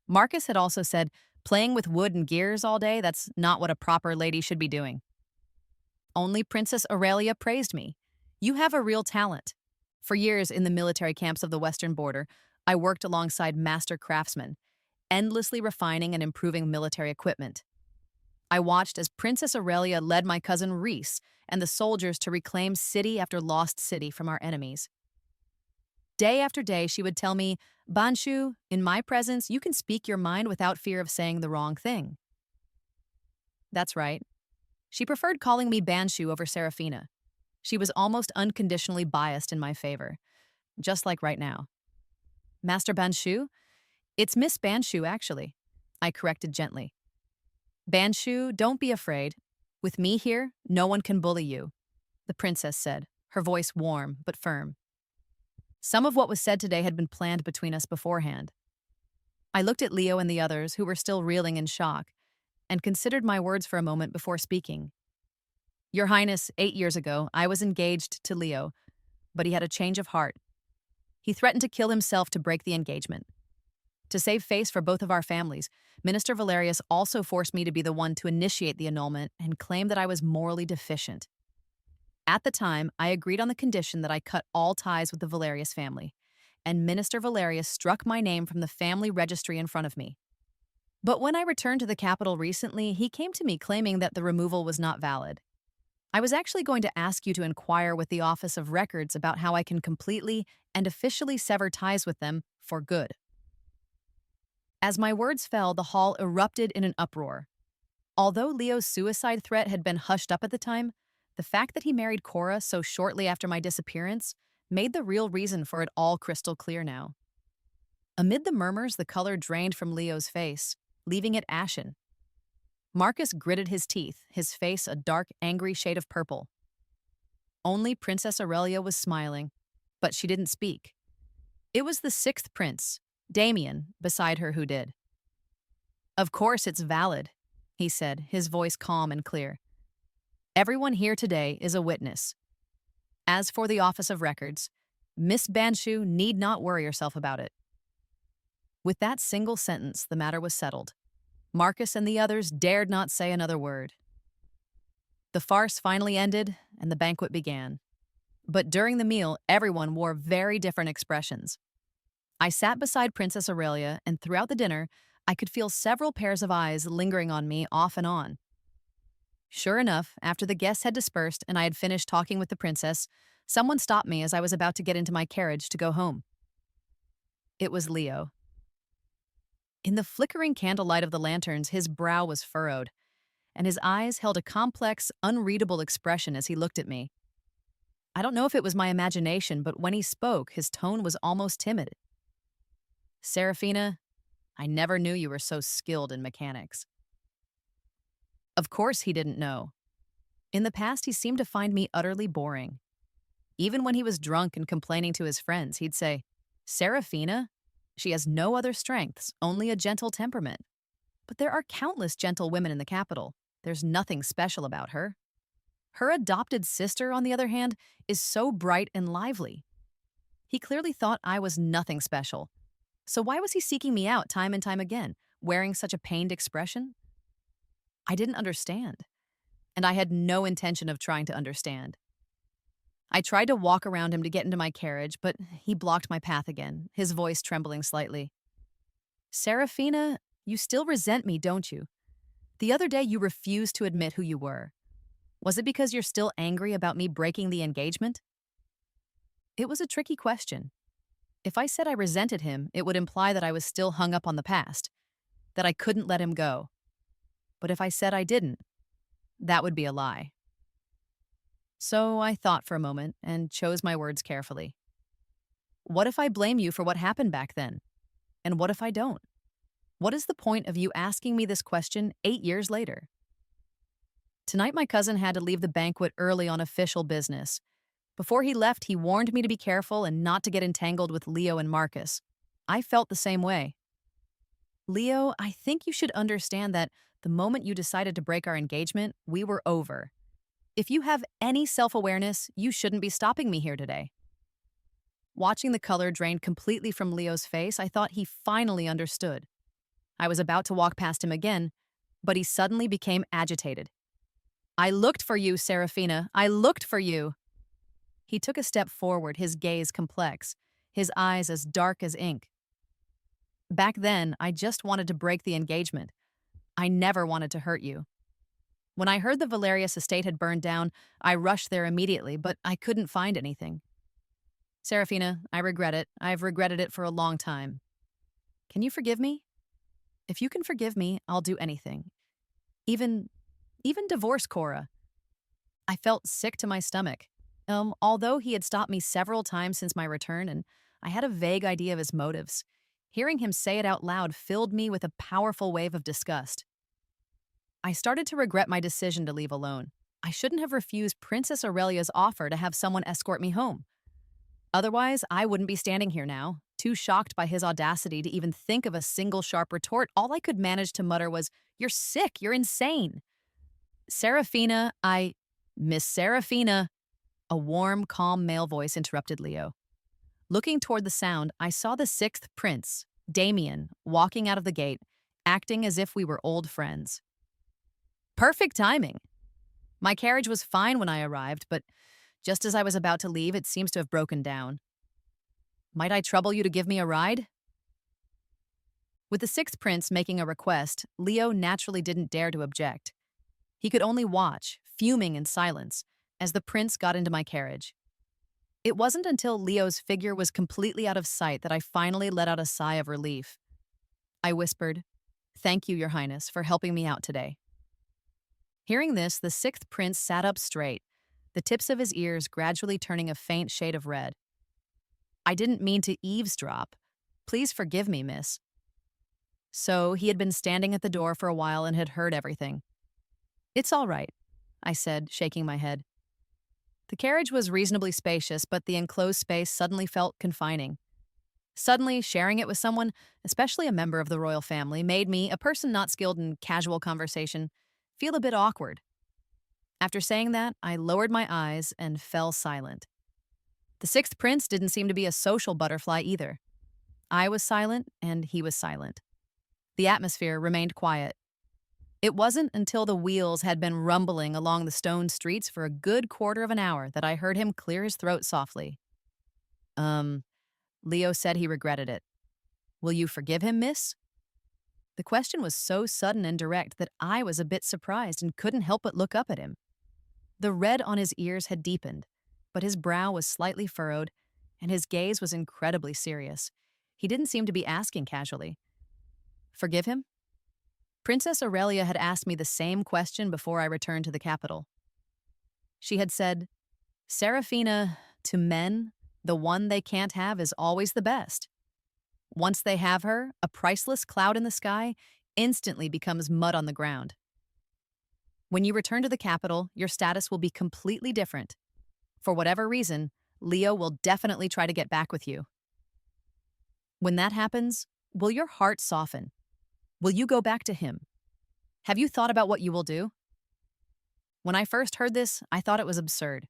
Marcus had also said, playing with wood and gears all day, that's not what a proper lady should be doing. Only Princess Aurelia praised me. You have a real talent. For years in the military camps of the western border, I worked alongside master craftsmen, endlessly refining and improving military equipment. I watched as Princess Aurelia led my cousin Reese and the soldiers to reclaim city after lost city from our enemies. Day after day, she would tell me, Banshu, in my presence, you can speak your mind without fear of saying the wrong thing. That's right. She preferred calling me Banshu over Serafina. She was almost unconditionally biased in my favor, just like right now. Master Banshu? It's Miss Banshu, actually. I corrected gently. Banshu, don't be afraid. With me here, no one can bully you, the princess said, her voice warm but firm. Some of what was said today had been planned between us beforehand. I looked at Leo and the others, who were still reeling in shock, and considered my words for a moment before speaking. Your Highness, 8 years ago, I was engaged to Leo, but he had a change of heart. He threatened to kill himself to break the engagement. To save face for both of our families, Minister Valerius also forced me to be the one to initiate the annulment and claim that I was morally deficient. At the time, I agreed on the condition that I cut all ties with the Valerius family, and Minister Valerius struck my name from the family registry in front of me. But when I returned to the capital recently, he came to me claiming that the removal was not valid. I was actually going to ask you to inquire with the Office of Records about how I can completely and officially sever ties with them for good. As my words fell, the hall erupted in an uproar. Although Leo's suicide threat had been hushed up at the time, the fact that he married Kora so shortly after my disappearance made the real reason for it all crystal clear now. Amid the murmurs, the color drained from Leo's face, leaving it ashen. Marcus gritted his teeth, his face a dark, angry shade of purple. Only Princess Aurelia was smiling, but she didn't speak. It was the sixth prince, Damien, beside her who did. Of course it's valid, he said, his voice calm and clear. Everyone here today is a witness. As for the Office of Records, Miss Banshu need not worry herself about it. With that single sentence, the matter was settled. Marcus and the others dared not say another word. The farce finally ended, and the banquet began. But during the meal, everyone wore very different expressions. I sat beside Princess Aurelia, and throughout the dinner, I could feel several pairs of eyes lingering on me off and on. Sure enough, after the guests had dispersed and I had finished talking with the princess, someone stopped me as I was about to get into my carriage to go home. It was Leo. In the flickering candlelight of the lanterns, his brow was furrowed, and his eyes held a complex, unreadable expression as he looked at me. I don't know if it was my imagination, but when he spoke, his tone was almost timid. Serafina, I never knew you were so skilled in mechanics. Of course he didn't know. In the past, he seemed to find me utterly boring. Even when he was drunk and complaining to his friends, he'd say, Serafina? She has no other strengths, only a gentle temperament. But there are countless gentle women in the capital. There's nothing special about her. Her adopted sister, on the other hand, is so bright and lively. He clearly thought I was nothing special. So why was he seeking me out time and time again, wearing such a pained expression? I didn't understand, and I had no intention of trying to understand. I tried to walk around him to get into my carriage, but he blocked my path again, his voice trembling slightly. Serafina, you still resent me, don't you? The other day you refused to admit who you were. Was it because you're still angry about me breaking the engagement? It was a tricky question. If I said I resented him, it would imply that I was still hung up on the past, that I couldn't let him go. But if I said I didn't, that would be a lie. So I thought for a moment and chose my words carefully. What if I blame you for what happened back then? And what if I don't? What is the point of you asking me this question 8 years later? Tonight my cousin had to leave the banquet early on official business. Before he left, he warned me to be careful and not to get entangled with Leo and Marcus. I felt the same way. Leo, I think you should understand that the moment you decided to break our engagement, we were over. If you have any self-awareness, you shouldn't be stopping me here today. Watching the color drain completely from Leo's face, I thought he finally understood. I was about to walk past him again, but he suddenly became agitated. I looked for you, Serafina. I looked for you. He took a step forward, his gaze complex, his eyes as dark as ink. Back then, I just wanted to break the engagement. I never wanted to hurt you. When I heard the Valerius estate had burned down, I rushed there immediately, but I couldn't find anything. Serafina, I regret it. I've regretted it for a long time. Can you forgive me? If you can forgive me, I'll do anything. Even, even divorce Kora. I felt sick to my stomach. Although he had stopped me several times since my return and I had a vague idea of his motives, hearing him say it out loud filled me with a powerful wave of disgust. I started to regret my decision to leave alone. I shouldn't have refused Princess Aurelia's offer to have someone escort me home. Otherwise, I wouldn't be standing here now, too shocked by his audacity to even think of a single sharp retort. All I could manage to mutter was, "You're sick, you're insane." Serafina, Miss Serafina, a warm, calm male voice interrupted Leo. Looking toward the sound, I saw the sixth prince, Damien, walking out of the gate, acting as if we were old friends. Perfect timing. My carriage was fine when I arrived, but just as I was about to leave, it seems to have broken down. Might I trouble you to give me a ride? With the sixth prince making a request, Leo naturally didn't dare to object. He could only watch, fuming in silence, as the prince got into my carriage. It wasn't until Leo's figure was completely out of sight that I finally let out a sigh of relief. I whispered, "Thank you, Your Highness, for helping me out today." Hearing this, the sixth prince sat up straight, the tips of his ears gradually turning a faint shade of red. "I didn't mean to eavesdrop. Please forgive me, miss." So he had been standing at the door for a while and had heard everything. "It's all right," I said, shaking my head. The carriage was reasonably spacious, but the enclosed space suddenly felt confining. Suddenly, sharing it with someone, especially a member of the royal family, made me, a person not skilled in casual conversation, feel a bit awkward. After saying that, I lowered my eyes and fell silent. The sixth prince didn't seem to be a social butterfly either. I was silent, and he was silent. The atmosphere remained quiet. It wasn't until the wheels had been rumbling along the stone streets for a good quarter of an hour that I heard him clear his throat softly. Leo said he regretted it. Will you forgive him, miss? The question was so sudden and direct that I was a bit surprised and couldn't help but look up at him. The red on his ears had deepened, but his brow was slightly furrowed, and his gaze was incredibly serious. He didn't seem to be asking casually. Forgive him? Princess Aurelia had asked me the same question before I returned to the capital. She had said, Serafina, to men, the one they can't have is always the best. Once they have her, a priceless cloud in the sky instantly becomes mud on the ground. When you return to the capital, your status will be completely different. For whatever reason, Leo will definitely try to get back with you. When that happens, will your heart soften? Will you go back to him? Have you thought about what you will do? When I first heard this, I thought it was absurd.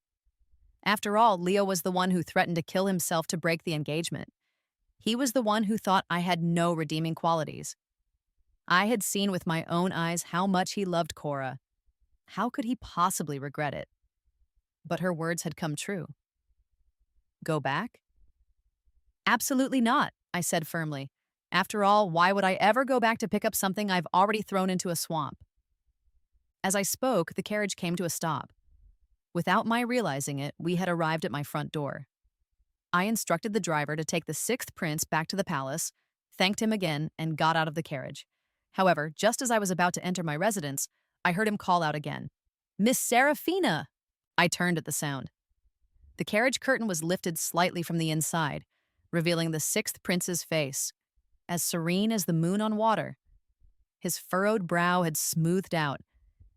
After all, Leo was the one who threatened to kill himself to break the engagement. He was the one who thought I had no redeeming qualities. I had seen with my own eyes how much he loved Kora. How could he possibly regret it? But her words had come true. Go back? Absolutely not, I said firmly. After all, why would I ever go back to pick up something I've already thrown into a swamp? As I spoke, the carriage came to a stop. Without my realizing it, we had arrived at my front door. I instructed the driver to take the sixth prince back to the palace, thanked him again, and got out of the carriage. However, just as I was about to enter my residence, I heard him call out again. Miss Serafina! I turned at the sound. The carriage curtain was lifted slightly from the inside, revealing the sixth prince's face, as serene as the moon on water. His furrowed brow had smoothed out,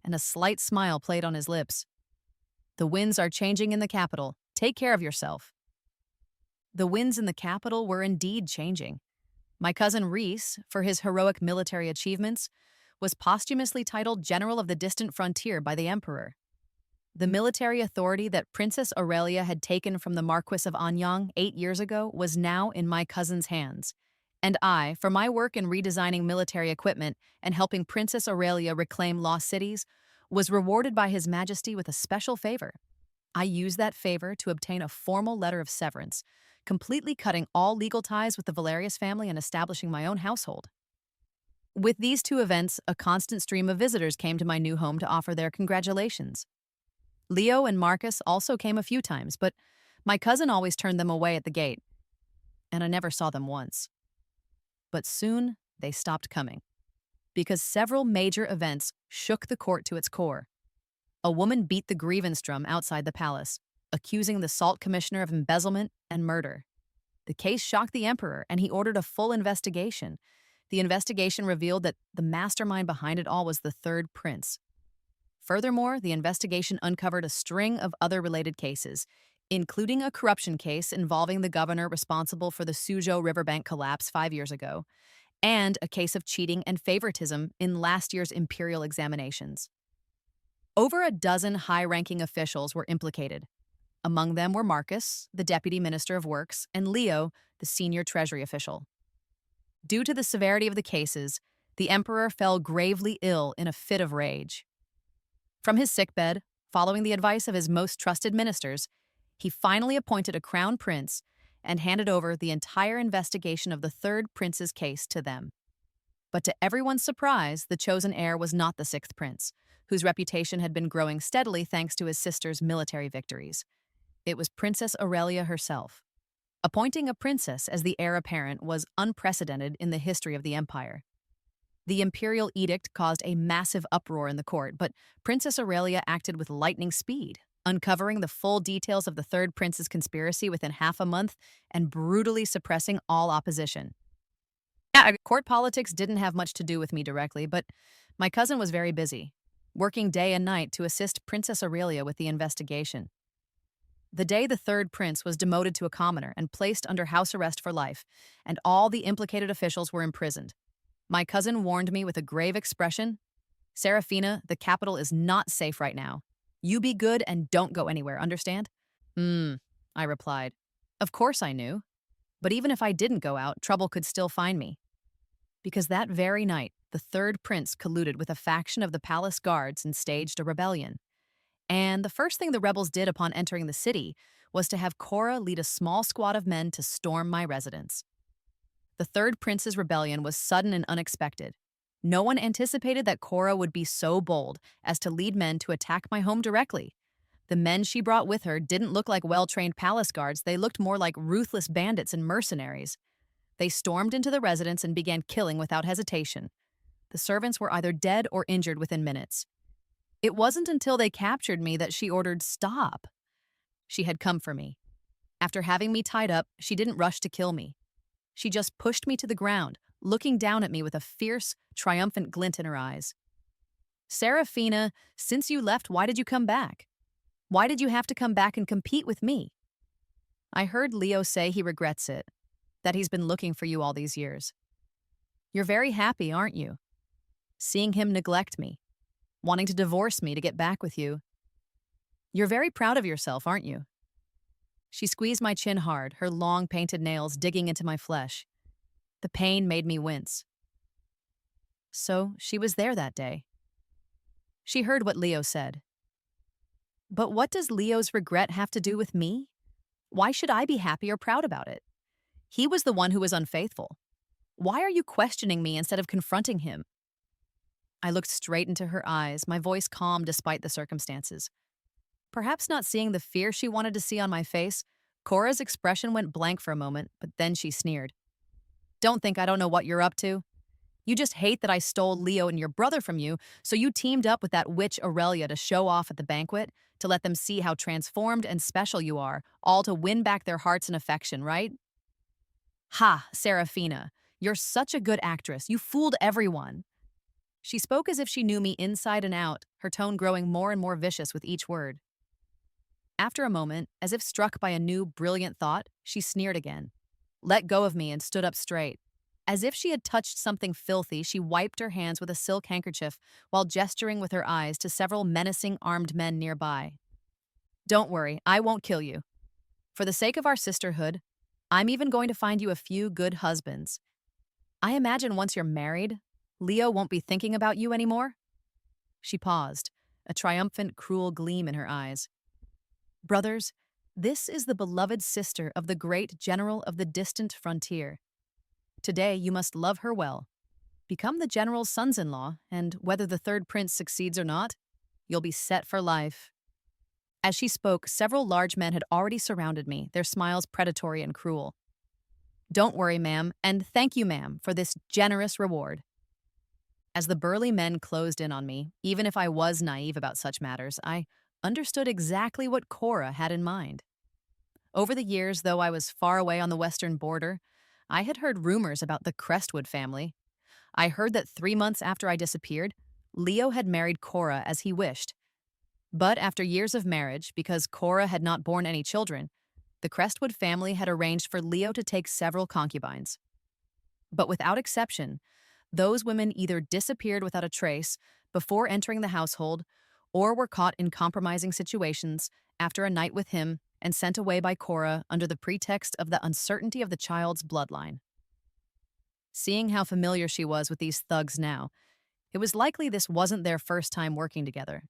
and a slight smile played on his lips. The winds are changing in the capital. Take care of yourself. The winds in the capital were indeed changing. My cousin Reese, for his heroic military achievements, was posthumously titled General of the Distant Frontier by the Emperor. The military authority that Princess Aurelia had taken from the Marquis of Anyang 8 years ago was now in my cousin's hands, and I, for my work in redesigning military equipment and helping Princess Aurelia reclaim lost cities, was rewarded by His Majesty with a special favor. I used that favor to obtain a formal letter of severance, completely cutting all legal ties with the Valerius family and establishing my own household. With these two events, a constant stream of visitors came to my new home to offer their congratulations. Leo and Marcus also came a few times, but my cousin always turned them away at the gate, and I never saw them once. But soon, they stopped coming, because several major events shook the court to its core. A woman beat the grievance drum outside the palace, accusing the Salt Commissioner of embezzlement and murder. The case shocked the emperor, and he ordered a full investigation. The investigation revealed that the mastermind behind it all was the third prince. Furthermore, the investigation uncovered a string of other related cases, including a corruption case involving the governor responsible for the Suzhou riverbank collapse 5 years ago, and a case of cheating and favoritism in last year's imperial examinations. Over a dozen high-ranking officials were implicated. Among them were Marcus, the deputy minister of works, and Leo, the senior treasury official. Due to the severity of the cases, the emperor fell gravely ill in a fit of rage. From his sickbed, following the advice of his most trusted ministers, he finally appointed a crown prince and handed over the entire investigation of the third prince's case to them. But to everyone's surprise, the chosen heir was not the sixth prince, whose reputation had been growing steadily thanks to his sister's military victories. It was Princess Aurelia herself. Appointing a princess as the heir apparent was unprecedented in the history of the empire. The imperial edict caused a massive uproar in the court, but Princess Aurelia acted with lightning speed, uncovering the full details of the third prince's conspiracy within half a month and brutally suppressing all opposition. Court politics didn't have much to do with me directly, but my cousin was very busy, working day and night to assist Princess Aurelia with the investigation. The day the third prince was demoted to a commoner and placed under house arrest for life, and all the implicated officials were imprisoned, my cousin warned me with a grave expression, "Serafina, the capital is not safe right now. You be good and don't go anywhere, understand?" I replied. Of course I knew. But even if I didn't go out, trouble could still find me. Because that very night, the third prince colluded with a faction of the palace guards and staged a rebellion. And the first thing the rebels did upon entering the city was to have Kora lead a small squad of men to storm my residence. The third prince's rebellion was sudden and unexpected. No one anticipated that Kora would be so bold as to lead men to attack my home directly. The men she brought with her didn't look like well-trained palace guards, they looked more like ruthless bandits and mercenaries. They stormed into the residence and began killing without hesitation. The servants were either dead or injured within minutes. It wasn't until they captured me that she ordered stop. She had come for me. After having me tied up, she didn't rush to kill me. She just pushed me to the ground, looking down at me with a fierce, triumphant glint in her eyes. "Serafina, since you left, why did you come back? Why did you have to come back and compete with me?" I heard Leo say he regrets it, that he's been looking for you all these years. You're very happy, aren't you? Seeing him neglect me, wanting to divorce me to get back with you. You're very proud of yourself, aren't you? She squeezed my chin hard, her long painted nails digging into my flesh. The pain made me wince. So she was there that day. She heard what Leo said. But what does Leo's regret have to do with me? Why should I be happy or proud about it? He was the one who was unfaithful. Why are you questioning me instead of confronting him? I looked straight into her eyes, my voice calm despite the circumstances. Perhaps not seeing the fear she wanted to see on my face, Kora's expression went blank for a moment, but then she sneered. "Don't think I don't know what you're up to. You just hate that I stole Leo and your brother from you, so you teamed up with that witch Aurelia to show off at the banquet, to let them see how transformed and special you are, all to win back their hearts and affection, right? Ha, Serafina, you're such a good actress. You fooled everyone." She spoke as if she knew me inside and out, her tone growing more and more vicious with each word. After a moment, as if struck by a new, brilliant thought, she sneered again, let go of me, and stood up straight. As if she had touched something filthy, she wiped her hands with a silk handkerchief while gesturing with her eyes to several menacing armed men nearby. "Don't worry, I won't kill you. For the sake of our sisterhood, I'm even going to find you a few good husbands. I imagine once you're married, Leo won't be thinking about you anymore." She paused, a triumphant, cruel gleam in her eyes. "Brothers, This is the beloved sister of the great general of the distant frontier. Today you must love her well. Become the general's sons-in-law, and whether the third prince succeeds or not, you'll be set for life." As she spoke, several large men had already surrounded me, their smiles predatory and cruel. "Don't worry, ma'am, and thank you, ma'am, for this generous reward." As the burly men closed in on me, even if I was naive about such matters, I understood exactly what Kora had in mind. Over the years, though I was far away on the western border, I had heard rumors about the Crestwood family. I heard that 3 months after I disappeared, Leo had married Kora as he wished. But after years of marriage, because Kora had not borne any children, the Crestwood family had arranged for Leo to take several concubines. But without exception, those women either disappeared without a trace before entering the household or were caught in compromising situations after a night with him and sent away by Kora under the pretext of the uncertainty of the child's bloodline. Seeing how familiar she was with these thugs now, it was likely this wasn't their first time working together.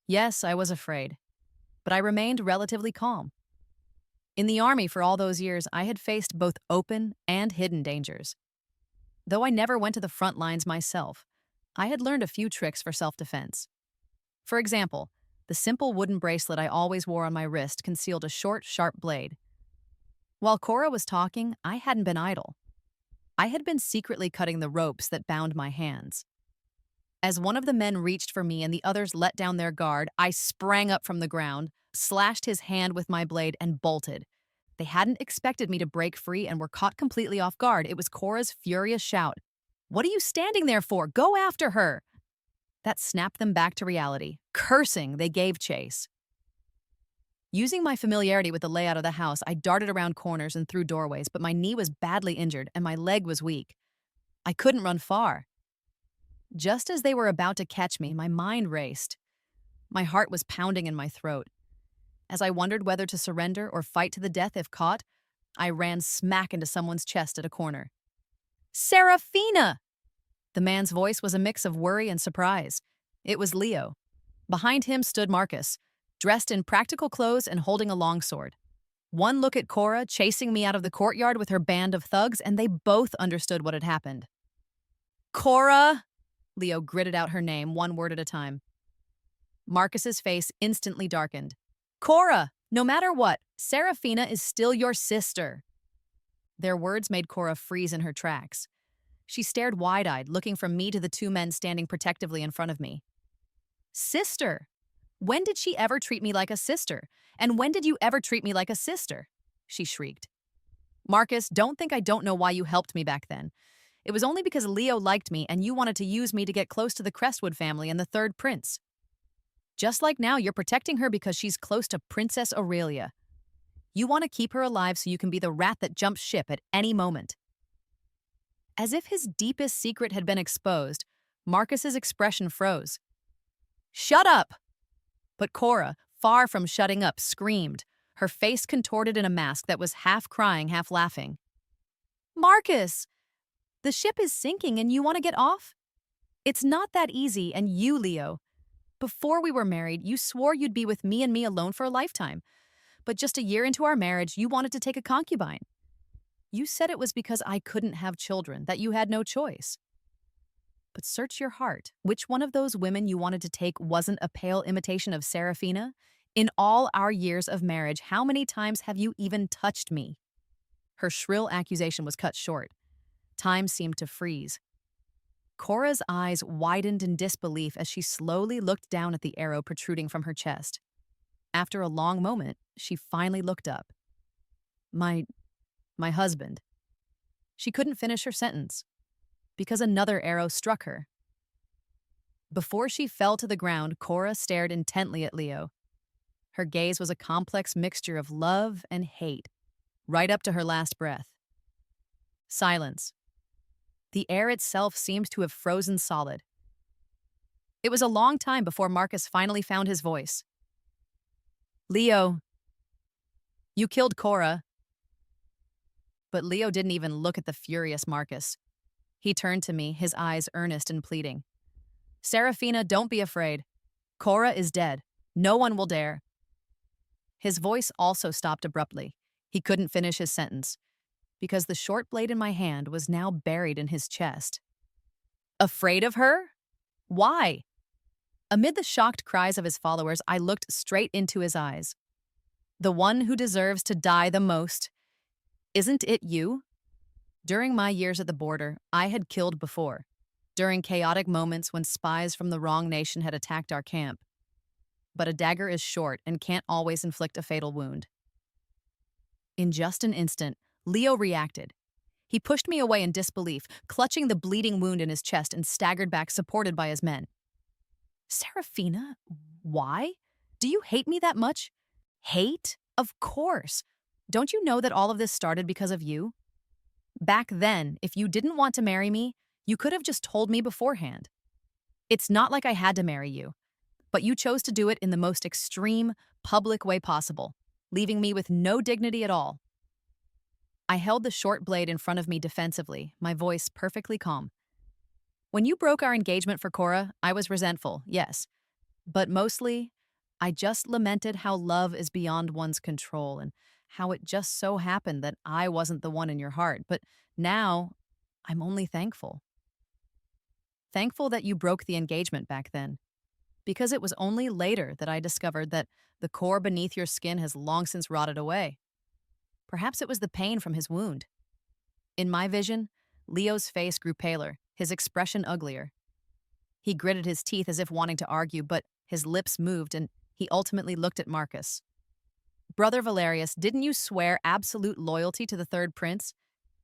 Yes, I was afraid, but I remained relatively calm. In the army for all those years, I had faced both open and hidden dangers. Though I never went to the front lines myself, I had learned a few tricks for self-defense. For example, the simple wooden bracelet I always wore on my wrist concealed a short, sharp blade. While Kora was talking, I hadn't been idle. I had been secretly cutting the ropes that bound my hands. As one of the men reached for me and the others let down their guard, I sprang up from the ground, slashed his hand with my blade, and bolted. They hadn't expected me to break free and were caught completely off guard. It was Kora's furious shout, "What are you standing there for? Go after her!" That snapped them back to reality. Cursing, they gave chase. Using my familiarity with the layout of the house, I darted around corners and through doorways, but my knee was badly injured and my leg was weak. I couldn't run far. Just as they were about to catch me, my mind raced. My heart was pounding in my throat. As I wondered whether to surrender or fight to the death if caught, I ran smack into someone's chest at a corner. "Serafina!" The man's voice was a mix of worry and surprise. It was Leo. Behind him stood Marcus, dressed in practical clothes and holding a longsword. One look at Kora chasing me out of the courtyard with her band of thugs, and they both understood what had happened. "Kora!" Leo gritted out her name, one word at a time. Marcus's face instantly darkened. "Kora, no matter what, Serafina is still your sister." Their words made Kora freeze in her tracks. She stared wide-eyed, looking from me to the two men standing protectively in front of me. "Sister? When did she ever treat me like a sister? And when did you ever treat me like a sister?" she shrieked. "Marcus, don't think I don't know why you helped me back then. It was only because Leo liked me and you wanted to use me to get close to the Crestwood family and the third prince. Just like now, you're protecting her because she's close to Princess Aurelia. You want to keep her alive so you can be the rat that jumps ship at any moment." As if his deepest secret had been exposed, Marcus's expression froze. "Shut up!" But Kora, far from shutting up, screamed, her face contorted in a mask that was half crying, half laughing. "Marcus! The ship is sinking and you want to get off? It's not that easy, and you, Leo. Before we were married, you swore you'd be with me and me alone for a lifetime. But just a year into our marriage, you wanted to take a concubine. You said it was because I couldn't have children, that you had no choice. But search your heart. Which one of those women you wanted to take wasn't a pale imitation of Serafina? In all our years of marriage, how many times have you even touched me?" Her shrill accusation was cut short. Time seemed to freeze. Kora's eyes widened in disbelief as she slowly looked down at the arrow protruding from her chest. After a long moment, she finally looked up. My husband." She couldn't finish her sentence, because another arrow struck her. Before she fell to the ground, Kora stared intently at Leo. Her gaze was a complex mixture of love and hate, right up to her last breath. Silence. The air itself seemed to have frozen solid. It was a long time before Marcus finally found his voice. "Leo, you killed Kora." But Leo didn't even look at the furious Marcus. He turned to me, his eyes earnest and pleading. "Serafina, don't be afraid. Kora is dead. No one will dare." His voice also stopped abruptly. He couldn't finish his sentence, because the short blade in my hand was now buried in his chest. Afraid of her? Why? Amid the shocked cries of his followers, I looked straight into his eyes. The one who deserves to die the most. Isn't it you? During my years at the border, I had killed before, during chaotic moments when spies from the wrong nation had attacked our camp. But a dagger is short and can't always inflict a fatal wound. In just an instant, Leo reacted. He pushed me away in disbelief, clutching the bleeding wound in his chest, and staggered back, supported by his men. Serafina, why? Do you hate me that much? Hate? Of course. Don't you know that all of this started because of you? Back then, if you didn't want to marry me, you could have just told me beforehand. It's not like I had to marry you, but you chose to do it in the most extreme, public way possible, leaving me with no dignity at all. I held the short blade in front of me defensively, my voice perfectly calm. When you broke our engagement for Kora, I was resentful, yes. But mostly, I just lamented how love is beyond one's control and how it just so happened that I wasn't the one in your heart. But now, I'm only thankful. Thankful that you broke the engagement back then. Because it was only later that I discovered that the core beneath your skin has long since rotted away. Perhaps it was the pain from his wound. In my vision, Leo's face grew paler, his expression uglier. He gritted his teeth as if wanting to argue, but his lips moved and he ultimately looked at Marcus. Brother Valerius, didn't you swear absolute loyalty to the third prince?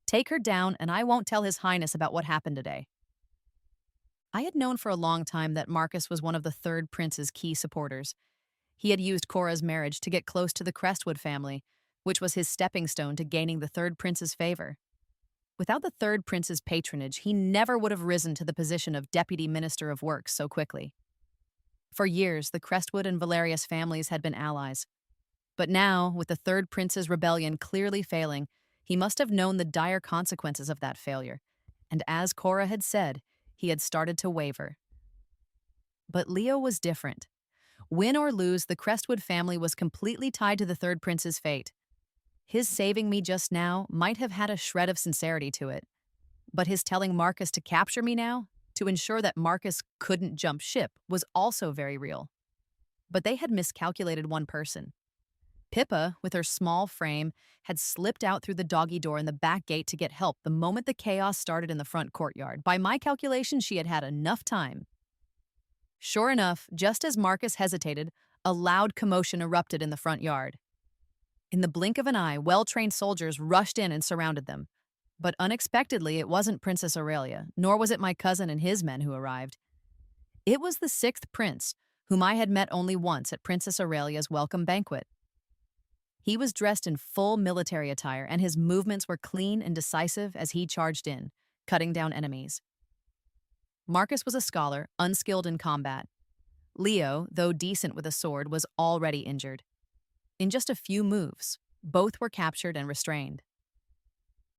Take her down and I won't tell his highness about what happened today. I had known for a long time that Marcus was one of the third prince's key supporters. He had used Kora's marriage to get close to the Crestwood family, which was his stepping stone to gaining the third prince's favor. Without the third prince's patronage, he never would have risen to the position of deputy minister of works so quickly. For years, the Crestwood and Valerius families had been allies. But now, with the third prince's rebellion clearly failing, he must have known the dire consequences of that failure. And as Kora had said, he had started to waver. But Leo was different. Win or lose, the Crestwood family was completely tied to the third prince's fate. His saving me just now might have had a shred of sincerity to it. But his telling Marcus to capture me now, to ensure that Marcus couldn't jump ship, was also very real. But they had miscalculated one person. Pippa, with her small frame, had slipped out through the doggy door in the back gate to get help the moment the chaos started in the front courtyard. By my calculation, she had had enough time. Sure enough, just as Marcus hesitated, a loud commotion erupted in the front yard. In the blink of an eye, well-trained soldiers rushed in and surrounded them. But unexpectedly, it wasn't Princess Aurelia, nor was it my cousin and his men who arrived. It was the sixth prince, whom I had met only once at Princess Aurelia's welcome banquet. He was dressed in full military attire, and his movements were clean and decisive as he charged in, cutting down enemies. Marcus was a scholar, unskilled in combat. Leo, though decent with a sword, was already injured. In just a few moves, both were captured and restrained.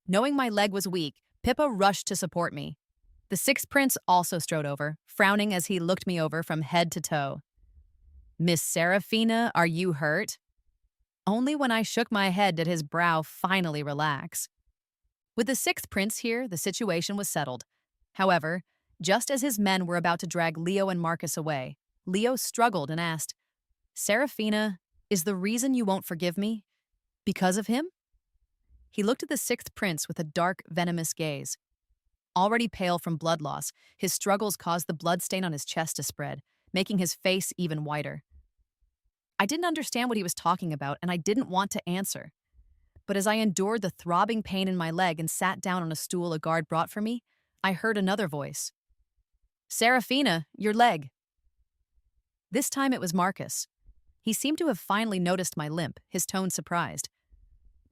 Knowing my leg was weak, Pippa rushed to support me. The sixth prince also strode over, frowning as he looked me over from head to toe. "Miss Serafina, are you hurt?" Only when I shook my head did his brow finally relax. With the sixth prince here, the situation was settled. However, just as his men were about to drag Leo and Marcus away, Leo struggled and asked, "Serafina, is the reason you won't forgive me because of him?" He looked at the sixth prince with a dark, venomous gaze. Already pale from blood loss, his struggles caused the bloodstain on his chest to spread, making his face even whiter. I didn't understand what he was talking about, and I didn't want to answer. But as I endured the throbbing pain in my leg and sat down on a stool a guard brought for me, I heard another voice. "Serafina, your leg." This time it was Marcus. He seemed to have finally noticed my limp, his tone surprised.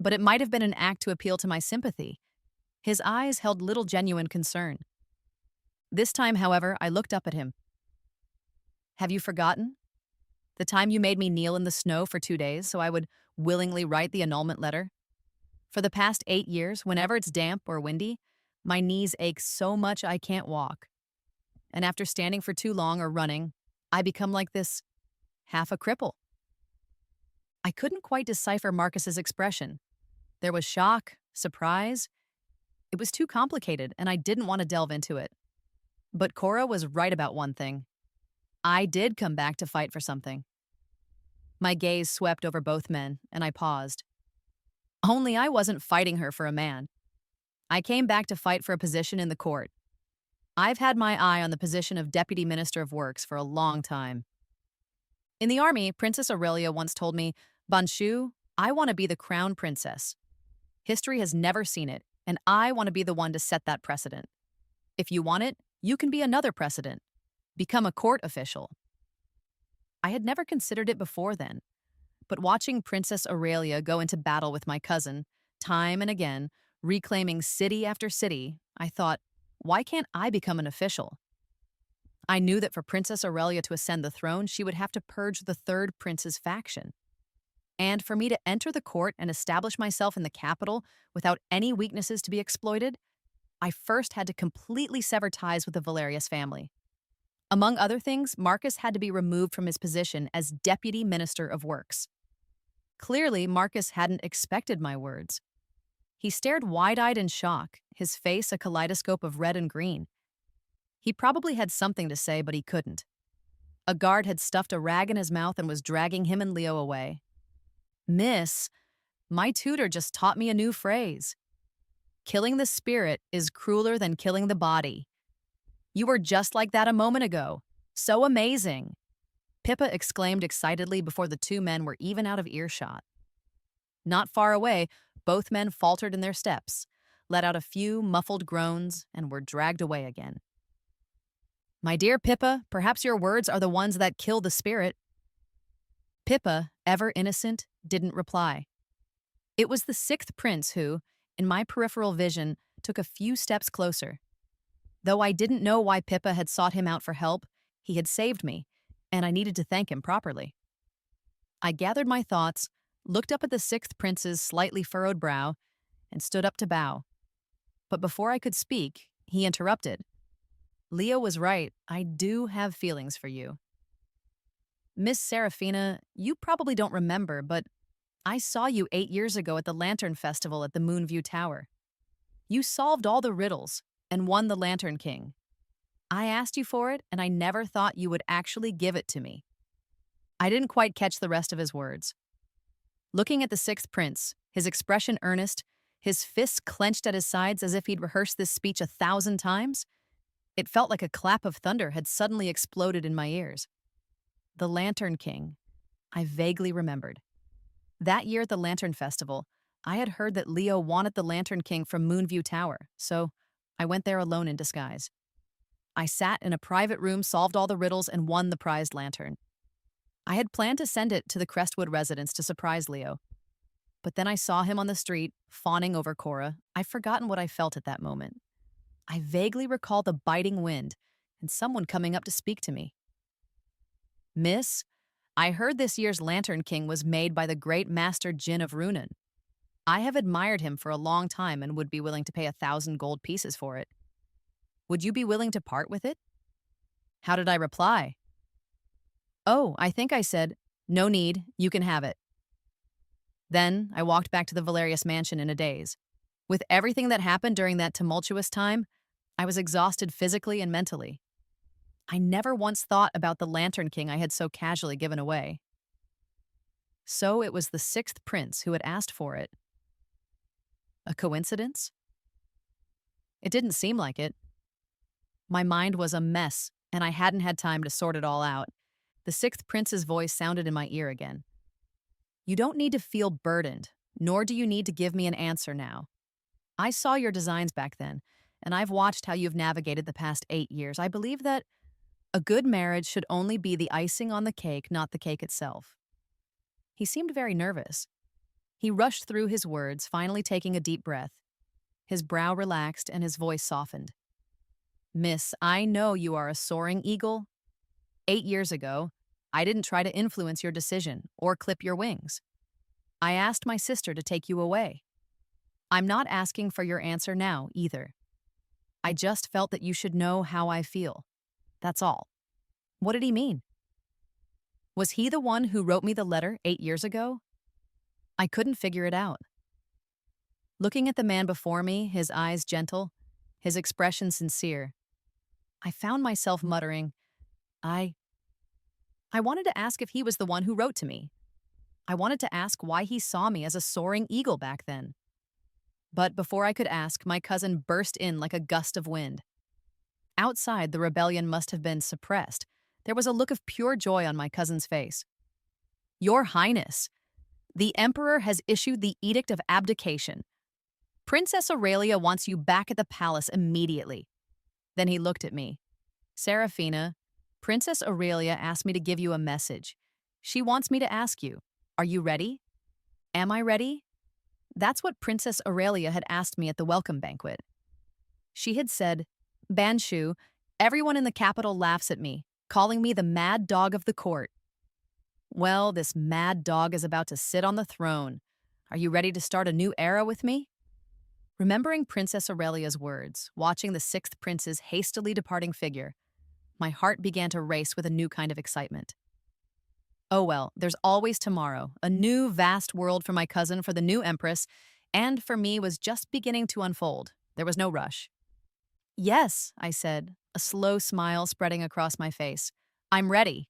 But it might have been an act to appeal to my sympathy. His eyes held little genuine concern. This time, however, I looked up at him. "Have you forgotten? The time you made me kneel in the snow for 2 days so I would willingly write the annulment letter? For the past 8 years, whenever it's damp or windy, my knees ache so much I can't walk. And after standing for too long or running, I become like this, half a cripple." I couldn't quite decipher Marcus's expression. There was shock, surprise. It was too complicated, and I didn't want to delve into it. But Kora was right about one thing. I did come back to fight for something. My gaze swept over both men, and I paused. Only I wasn't fighting her for a man. I came back to fight for a position in the court. I've had my eye on the position of Deputy Minister of Works for a long time. In the army, Princess Aurelia once told me, "Banshu, I want to be the crown princess. History has never seen it, and I want to be the one to set that precedent. If you want it, you can be another precedent. Become a court official." I had never considered it before then, but watching Princess Aurelia go into battle with my cousin, time and again, reclaiming city after city, I thought, why can't I become an official? I knew that for Princess Aurelia to ascend the throne, she would have to purge the third prince's faction. And for me to enter the court and establish myself in the capital without any weaknesses to be exploited, I first had to completely sever ties with the Valerius family. Among other things, Marcus had to be removed from his position as Deputy Minister of Works. Clearly, Marcus hadn't expected my words. He stared wide-eyed in shock, his face a kaleidoscope of red and green. He probably had something to say, but he couldn't. A guard had stuffed a rag in his mouth and was dragging him and Leo away. "Miss, my tutor just taught me a new phrase. Killing the spirit is crueler than killing the body. You were just like that a moment ago. So amazing," Pippa exclaimed excitedly before the two men were even out of earshot. Not far away, both men faltered in their steps, let out a few muffled groans, and were dragged away again. "My dear Pippa, perhaps your words are the ones that kill the spirit." Pippa, ever innocent, didn't reply. It was the sixth prince who, in my peripheral vision, took a few steps closer. Though I didn't know why Pippa had sought him out for help, he had saved me, and I needed to thank him properly. I gathered my thoughts, looked up at the sixth prince's slightly furrowed brow, and stood up to bow. But before I could speak, he interrupted. "Leo was right. I do have feelings for you. Miss Serafina, you probably don't remember, but I saw you 8 years ago at the Lantern Festival at the Moonview Tower. You solved all the riddles and won the Lantern King. I asked you for it, and I never thought you would actually give it to me." I didn't quite catch the rest of his words. Looking at the sixth prince, his expression earnest, his fists clenched at his sides as if he'd rehearsed this speech 1,000 times, it felt like a clap of thunder had suddenly exploded in my ears. The Lantern King, I vaguely remembered. That year at the Lantern Festival, I had heard that Leo wanted the Lantern King from Moonview Tower, so I went there alone in disguise. I sat in a private room, solved all the riddles, and won the prized lantern. I had planned to send it to the Crestwood residence to surprise Leo. But then I saw him on the street, fawning over Kora. I've forgotten what I felt at that moment. I vaguely recall the biting wind and someone coming up to speak to me. "Miss, I heard this year's Lantern King was made by the great Master Jin of Runan. I have admired him for a long time and would be willing to pay 1,000 gold pieces for it. Would you be willing to part with it?" How did I reply? Oh, I think I said, "No need, you can have it." Then I walked back to the Valerius mansion in a daze. With everything that happened during that tumultuous time, I was exhausted physically and mentally. I never once thought about the Lantern King I had so casually given away. So it was the sixth prince who had asked for it. A coincidence? It didn't seem like it. My mind was a mess, and I hadn't had time to sort it all out. The sixth prince's voice sounded in my ear again. "You don't need to feel burdened, nor do you need to give me an answer now. I saw your designs back then, and I've watched how you've navigated the past 8 years. I believe that a good marriage should only be the icing on the cake, not the cake itself." He seemed very nervous. He rushed through his words, finally taking a deep breath. His brow relaxed and his voice softened. "Miss, I know you are a soaring eagle. 8 years ago, I didn't try to influence your decision or clip your wings. I asked my sister to take you away. I'm not asking for your answer now, either. I just felt that you should know how I feel. That's all." What did he mean? Was he the one who wrote me the letter 8 years ago? I couldn't figure it out. Looking at the man before me, his eyes gentle, his expression sincere, I found myself muttering, I. I wanted to ask if he was the one who wrote to me. I wanted to ask why he saw me as a soaring eagle back then. But before I could ask, my cousin burst in like a gust of wind. Outside, the rebellion must have been suppressed. There was a look of pure joy on my cousin's face. Your Highness, the Emperor has issued the Edict of Abdication. Princess Aurelia wants you back at the palace immediately. Then he looked at me. Serafina, Princess Aurelia asked me to give you a message. She wants me to ask you, are you ready? Am I ready? That's what Princess Aurelia had asked me at the welcome banquet. She had said, Banshu, everyone in the capital laughs at me, calling me the mad dog of the court. Well, this mad dog is about to sit on the throne. Are you ready to start a new era with me? Remembering Princess Aurelia's words, watching the sixth prince's hastily departing figure, my heart began to race with a new kind of excitement. Oh well, there's always tomorrow. A new vast world for my cousin, for the new empress, and for me was just beginning to unfold. There was no rush. Yes, I said, a slow smile spreading across my face. I'm ready.